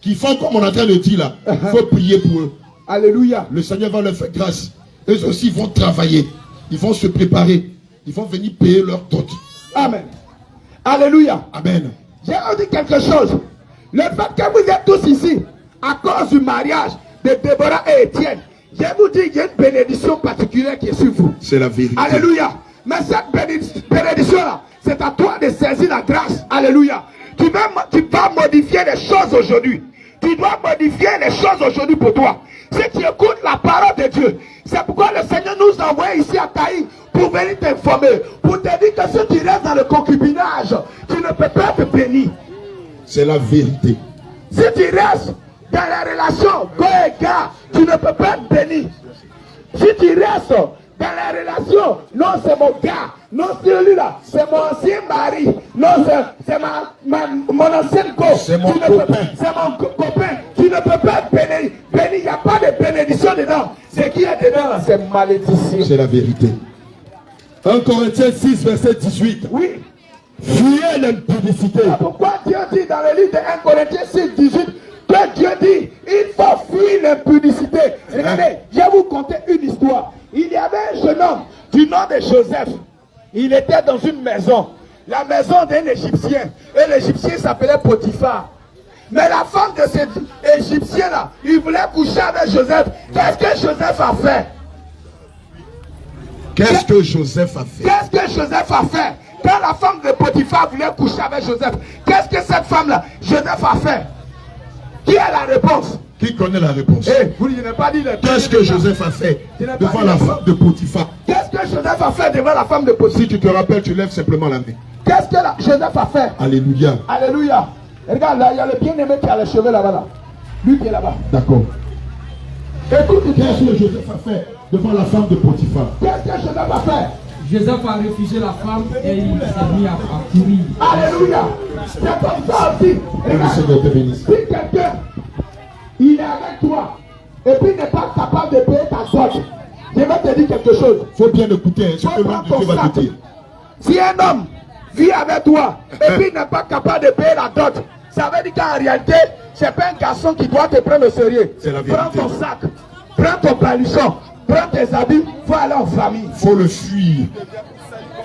qui font comme on est en train de dire là, il faut prier pour eux. Alléluia. Le Seigneur va leur faire grâce. eux aussi vont travailler. Ils vont se préparer. Ils vont venir payer leur dot. Amen. Alléluia. Amen. Je vais vous dire quelque chose. Le fait que vous êtes tous ici, à cause du mariage de Déborah et Étienne, je vous dis qu'il y a une bénédiction particulière qui est sur vous. C'est la vérité. Alléluia. Mais cette bénédiction-là, c'est à toi de saisir la grâce. Alléluia. Tu vas modifier les choses aujourd'hui. Tu dois modifier les choses aujourd'hui pour toi. Si tu écoutes la parole de Dieu, c'est pourquoi le Seigneur nous a envoyés ici à Taï pour venir t'informer, pour te dire que si tu restes dans le concubinage, tu ne peux pas être béni. C'est la vérité. Si tu restes dans la relation gars et gars, tu ne peux pas être béni. Si tu restes dans la relation, non c'est mon gars, non c'est lui-là, c'est mon ancien mari, non c'est mon ancienne go, c'est mon copain. C'est mon copain, tu ne peux pas être béni. Béni, il n'y a pas de bénédiction dedans. Ce qui est dedans là, c'est malédiction. C'est la vérité. 1 Corinthiens 6, verset 18. Oui. Fuyez l'impudicité. Pourquoi Dieu dit dans le livre de 1 Corinthiens 6, 18 que Dieu dit, il faut fuir l'impudicité. Regardez, je vais vous conter une histoire. Il y avait un jeune homme du nom de Joseph. Il était dans une maison. La maison d'un Égyptien. Et l'Égyptien s'appelait Potiphar. Mais la femme de cet Égyptien-là, il voulait coucher avec Joseph. Qu'est-ce que Joseph a fait? Qu'est-ce que Joseph a fait? Qu'est-ce que Joseph a fait? Quand la femme de Potiphar voulait coucher avec Joseph, qu'est-ce que cette femme-là, Joseph a fait? Qui a la réponse? Qui connaît la réponse? Vous n'avez pas dit le Qu'est-ce que Joseph a fait devant la femme de Potiphar? Qu'est-ce que Joseph a fait devant la femme de Potiphar? Si tu te rappelles, tu lèves simplement la main. Qu'est-ce que Joseph a fait? Alléluia. Alléluia. Regarde là, il y a le bien-aimé qui a les cheveux là-bas. Là. Lui qui est là-bas. D'accord. Écoute, Qu'est-ce que Joseph a fait devant la femme de Potiphar? Qu'est-ce que Joseph a fait? Joseph a refusé la femme et il s'est mis à courir. Alléluia. C'est comme ça aussi. Que le Seigneur te bénisse. Si quelqu'un, il est avec toi, et puis n'est pas capable de payer ta dot, je vais te dire quelque chose. Il faut bien écouter ce que l'homme de Dieu va te dire. Si un homme vit avec toi, et puis n'est pas capable de payer la dot, ça veut dire qu'en réalité, c'est pas un garçon qui doit te prendre au sérieux. C'est la vérité. Prends ton sac, prends ton baluchon, prends tes habits, faut aller en famille. Faut le fuir.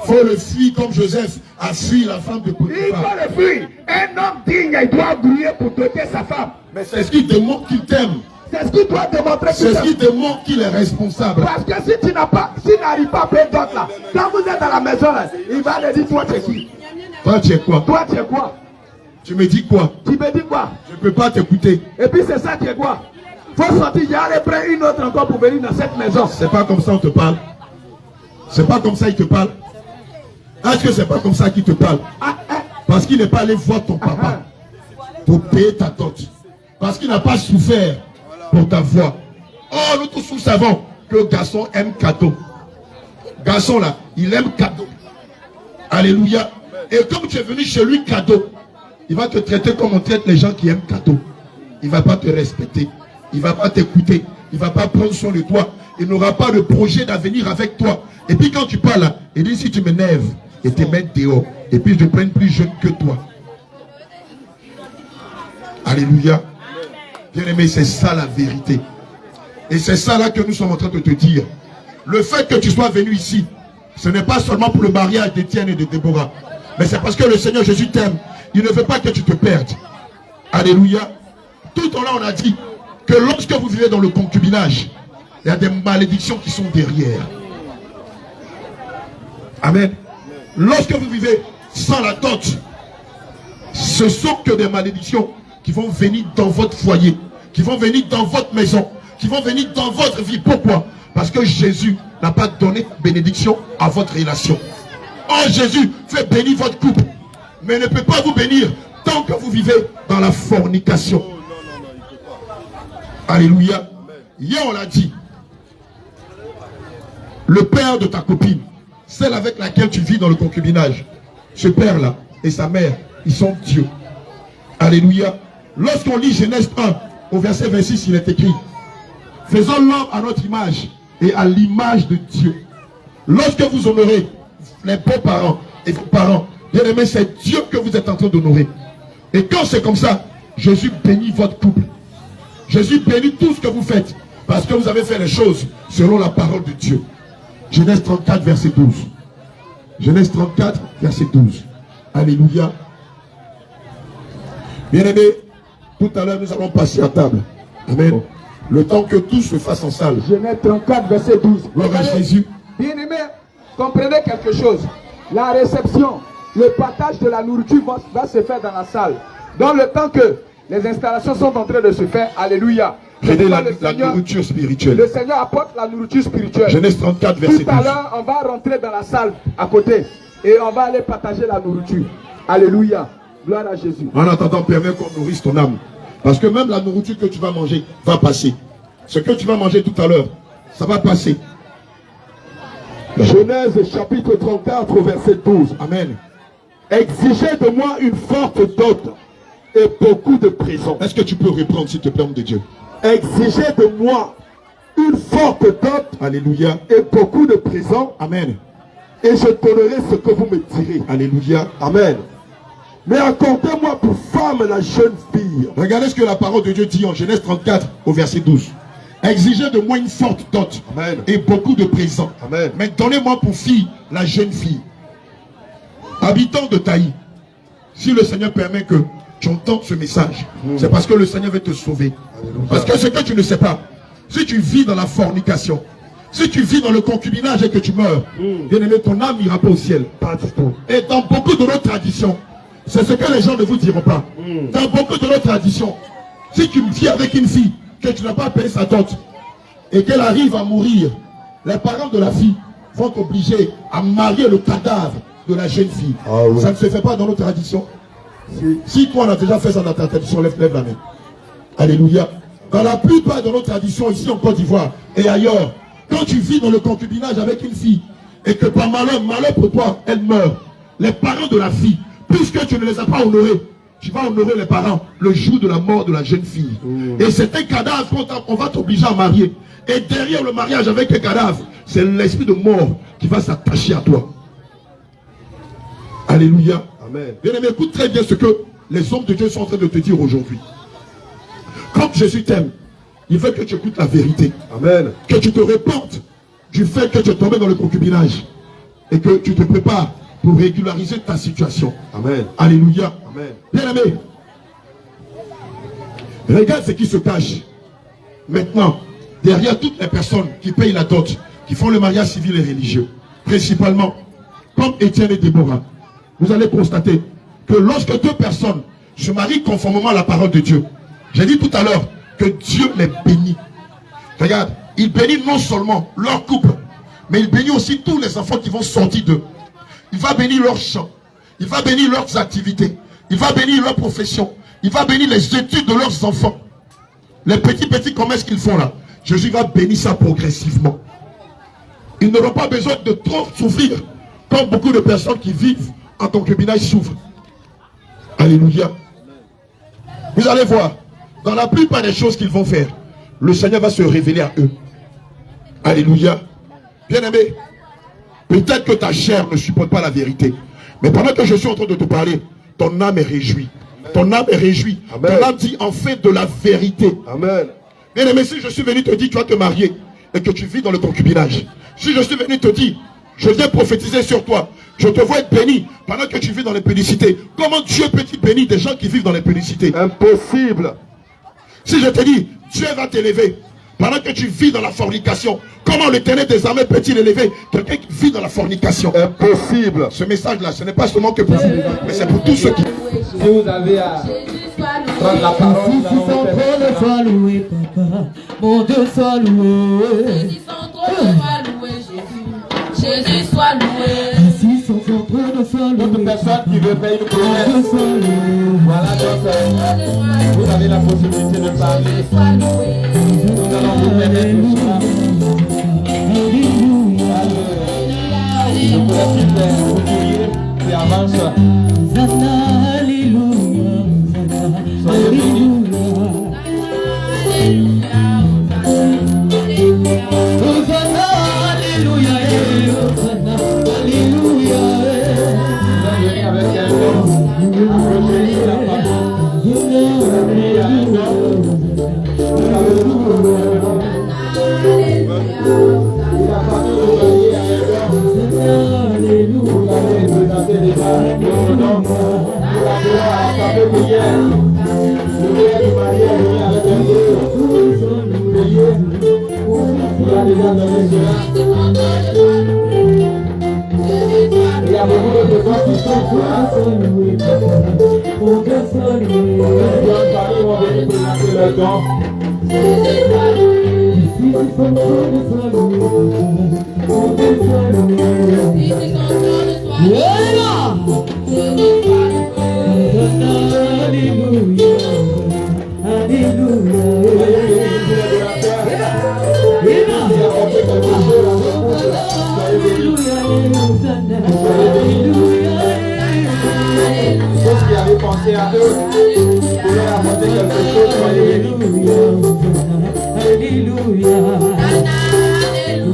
Faut le fuir comme Joseph a fui la femme de Il Potiphar. faut le fuir. Un homme digne, il doit grouiller pour doter sa femme. Mais c'est ce qui démontre qu'il t'aime. C'est ce qu'il doit démontrer. C'est ce qui démontre qu'il est responsable. Parce que si tu n'as pas, s'il n'arrive pas à payer d'autres là, quand vous êtes dans la maison là, il va te dire, toi tu es qui? Toi, tu es quoi? Toi tu es quoi? Tu me dis quoi? Tu me dis quoi? Je ne peux pas t'écouter. Et puis c'est ça qui est quoi? Faut sortir, j'allais prendre une autre encore pour venir dans cette maison. C'est pas comme ça on te parle. C'est pas comme ça il te parle. Est-ce que c'est pas comme ça qu'il te parle? Parce qu'il n'est pas allé voir ton papa pour payer ta dot. Parce qu'il n'a pas souffert pour ta voix. Oh, nous tous nous savons que le garçon aime cadeau. Garçon là, il aime cadeau. Alléluia. Et comme tu es venu chez lui cadeau, il va te traiter comme on traite les gens qui aiment cadeau. Il ne va pas te respecter. Il ne va pas t'écouter. Il ne va pas prendre soin de toi. Il n'aura pas de projet d'avenir avec toi. Et puis quand tu parles là, il dit si tu m'énerves et te mets dehors. Et puis je te prends plus jeune que toi. Alléluia. Bien-aimé, c'est ça la vérité. Et c'est ça là que nous sommes en train de te dire. Le fait que tu sois venu ici, ce n'est pas seulement pour le mariage d'Étienne et de Déborah. Mais c'est parce que le Seigneur Jésus t'aime. Il ne veut pas que tu te perdes. Alléluia. Tout en là, on a dit que lorsque vous vivez dans le concubinage, il y a des malédictions qui sont derrière. Amen. Lorsque vous vivez sans la dot, ce sont que des malédictions qui vont venir dans votre foyer, qui vont venir dans votre maison, qui vont venir dans votre vie. Pourquoi? Parce que Jésus n'a pas donné bénédiction à votre relation. Oh, Jésus fait bénir votre couple, mais ne peut pas vous bénir tant que vous vivez dans la fornication. Alléluia. Hier, on l'a dit. Le père de ta copine, celle avec laquelle tu vis dans le concubinage, ce père-là et sa mère, ils sont Dieu. Alléluia. Lorsqu'on lit Genèse 1, au verset 26, il est écrit: faisons l'homme à notre image et à l'image de Dieu. Lorsque vous honorez les beaux-parents et vos parents, bien aimé, c'est Dieu que vous êtes en train d'honorer. Et quand c'est comme ça, Jésus bénit votre couple. Jésus bénit tout ce que vous faites. Parce que vous avez fait les choses selon la parole de Dieu. Genèse 34, verset 12. Genèse 34, verset 12. Alléluia. Bien-aimés, tout à l'heure, nous allons passer à table. Amen. Le temps que tout se fasse en salle. Genèse 34, verset 12. Gloire à Jésus. Bien-aimés, comprenez quelque chose. La réception, le partage de la nourriture va se faire dans la salle. Dans le temps que les installations sont en train de se faire, alléluia. Prenez la nourriture spirituelle. Le Seigneur apporte la nourriture spirituelle. Genèse 34, verset 12. Tout à l'heure, on va rentrer dans la salle à côté et on va aller partager la nourriture. Alléluia. Gloire à Jésus. En attendant, permets qu'on nourrisse ton âme. Parce que même la nourriture que tu vas manger va passer. Ce que tu vas manger tout à l'heure, ça va passer. Genèse chapitre 34, verset 12. Amen. Exigez de moi une forte dot et beaucoup de prison. Est-ce que tu peux reprendre, s'il te plaît, homme de Dieu? Exigez de moi une forte dot. Alléluia. Et beaucoup de prison. Amen. Et je donnerai ce que vous me direz. Alléluia. Amen. Mais accordez-moi pour femme la jeune fille. Regardez ce que la parole de Dieu dit en Genèse 34 au verset 12. Exigez de moi une forte dot. Amen. Et beaucoup de présents. Amen. Mais donnez-moi pour fille la jeune fille. Habitant de Taï, si le Seigneur permet que tu entends ce message, c'est parce que le Seigneur veut te sauver. Alléluia. Parce que ce que tu ne sais pas, si tu vis dans la fornication, si tu vis dans le concubinage et que tu meurs, bien aimé, ton âme n'ira pas au ciel. Pas du tout. Et dans beaucoup de nos traditions, c'est ce que les gens ne vous diront pas. Dans beaucoup de nos traditions, si tu vis avec une fille que tu n'as pas payé sa dot et qu'elle arrive à mourir, les parents de la fille vont t'obliger à marier le cadavre de la jeune fille. Ah oui. Ça ne se fait pas dans nos traditions. Si toi on a déjà fait ça dans ta tradition, lève la main. Alléluia. Dans la plupart de nos traditions ici en Côte d'Ivoire et ailleurs, quand tu vis dans le concubinage avec une fille et que par malheur pour toi, elle meurt, les parents de la fille, puisque tu ne les as pas honorés, tu vas honorer les parents le jour de la mort de la jeune fille. Et c'est un cadavre qu'on va t'obliger à marier. Et derrière le mariage avec un cadavre, c'est l'esprit de mort qui va s'attacher à toi. Alléluia. Amen. Bien aimé, écoute très bien ce que les hommes de Dieu sont en train de te dire aujourd'hui. Quand Jésus t'aime, il veut que tu écoutes la vérité. Amen. Que tu te repentes du fait que tu es tombé dans le concubinage. Et que tu te prépares pour régulariser ta situation. Amen. Alléluia. Amen. Bien aimé, regarde ce qui se cache maintenant derrière toutes les personnes qui payent la dot, qui font le mariage civil et religieux, principalement comme Étienne et Déborah. Vous allez constater que lorsque deux personnes se marient conformément à la parole de Dieu, j'ai dit tout à l'heure que Dieu les bénit. Regarde, il bénit non seulement leur couple, mais il bénit aussi tous les enfants qui vont sortir d'eux. Il va bénir leurs champs, il va bénir leurs activités, il va bénir leur profession, il va bénir les études de leurs enfants. Les petits commerces qu'ils font là, Jésus va bénir ça progressivement. Ils n'auront pas besoin de trop souffrir, comme beaucoup de personnes qui vivent en concubinage souffrent. Alléluia. Vous allez voir, dans la plupart des choses qu'ils vont faire, le Seigneur va se révéler à eux. Alléluia. Bien-aimé, peut-être que ta chair ne supporte pas la vérité. Mais pendant que je suis en train de te parler, ton âme est réjouie. Ton âme est réjouie. Amen. Ton âme dit en fait de la vérité. Amen. Bien-aimé, si je suis venu te dire tu vas te marier et que tu vis dans le concubinage, si je suis venu te dire je viens prophétiser sur toi, je te vois être béni pendant que tu vis dans l'impudicité, comment Dieu peut-il bénir des gens qui vivent dans l'impudicité? Impossible. Si je te dis Dieu va t'élever pendant que tu vis dans la fornication, comment l'Éternel des armées peut-il élever quelqu'un qui vit dans la fornication? Impossible. Ce message-là, ce n'est pas seulement que pour vous, mais c'est pour tous ceux qui... Si vous avez à prendre la parole, nous allons vous permettre. Sois loué, papa. Mon Dieu, sois loué. Jésus sans trop de louer Jésus. Jésus soit loué. Ainsi sans trop de sois loué. Toute personne qui veut faire une promesse, Dieu soit loué. voilà donc vous avez la possibilité de parler. Jésus soit loué. Nous allons vous permettre de cela. Vous pouvez faire, vous criez et avance. Hosanna, alléluia. Soyez bénis. Hosanna, alléluia. Hosanna, alléluia. Vous venez avec quelqu'un, vous recueillez la parole. Vous venez avec un homme, vous avez tout le monde. ça fait prière. Le père du mari est venu avec un peu prier. Il a déjà donné cela. Il y a beaucoup de personnes qui sont là. Plusieurs familles vont venir présenter leurs dons. Ceux qui avaient pensé à eux pouvaient apporter quelque chose, soyez bénis. Alléluia. Nous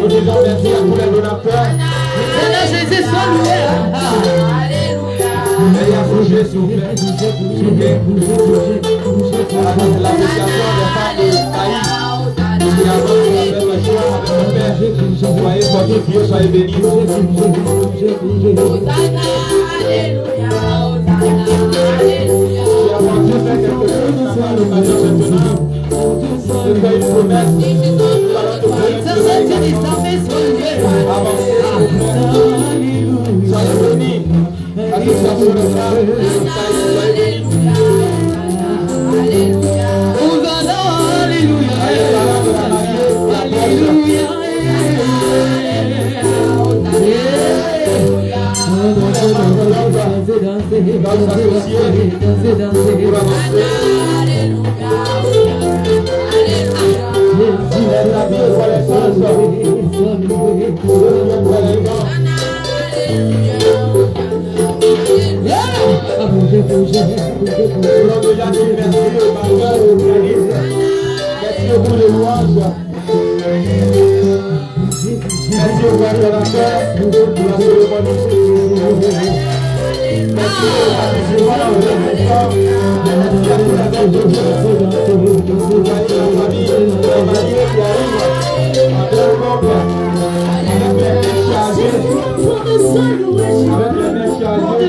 disons merci à tous les donateurs. Seigneur Jésus, sois loué. Veuillez approcher, s'il vous plaît. S'il vous plaît. L'association des femmes de Taï qui avance avec le choix avec le Père. Soyez fortifiés, soyez bénis. Qui a pensé faire quelque chose, ça va l'occasion maintenant. Je fais une promesse. Nous allons te faire soyez bénis. Association de femmes de Taï, soyez bénis. Merci au bout de louange. Merci au coordonnateur pour la cérémonie. Merci aux participants dans le développement. Merci à tous les autres. Vous voyez la famille, les mariés qui arrivent avec le couple, avec les mains chargées. Avec les mains chargées.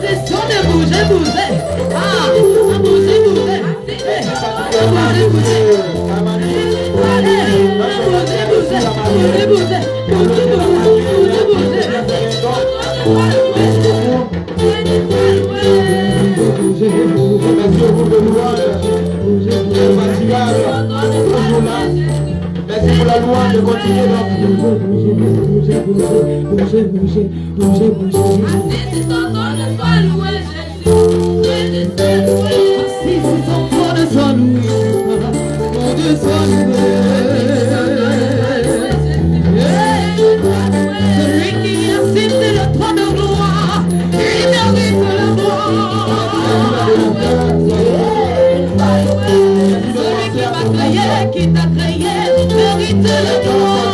Descendez-vous, je vous Merci pour la louange de continuer qui t'a créé, mérite le droit.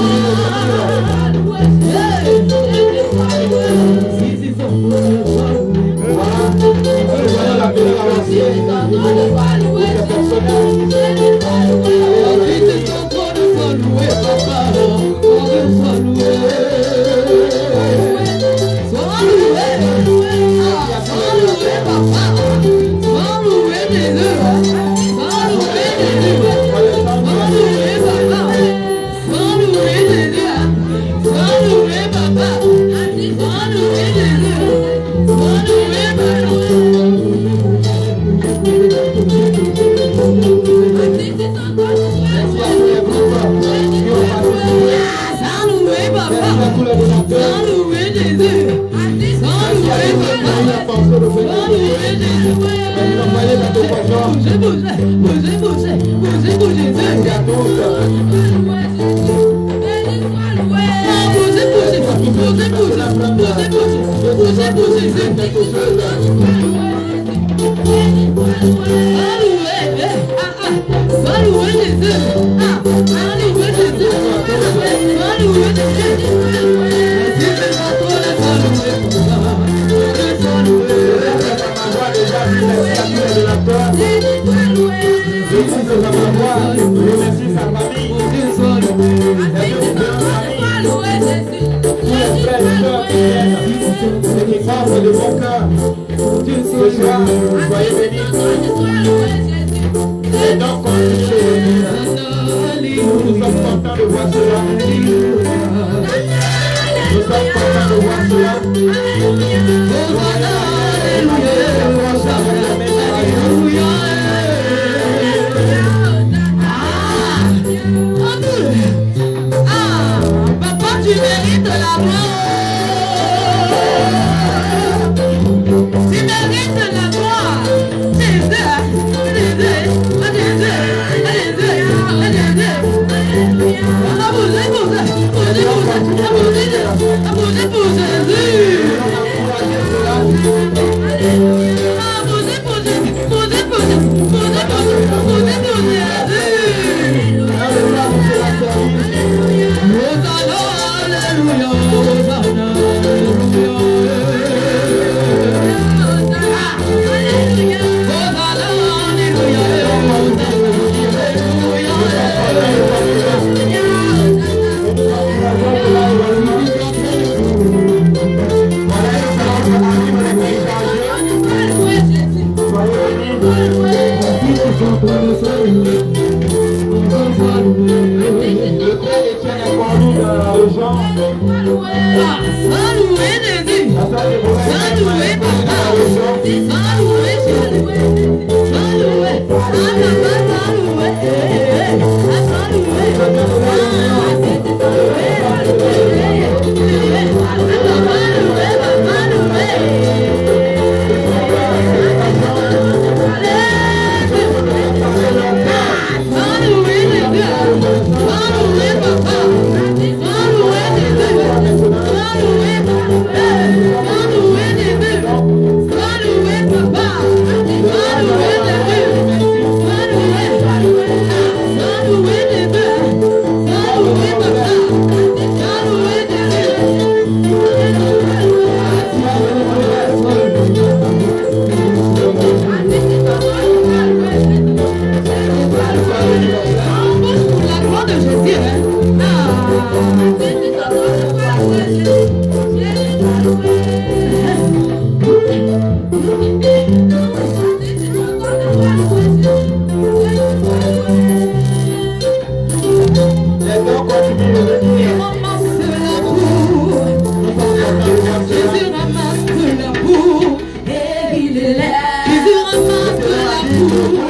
De bon cœur, ce soir, soyez bénis. Et donc, nous sommes contents de voir cela. Nous sommes contents de voir cela. Papa, tu mérites la gloire. Hey,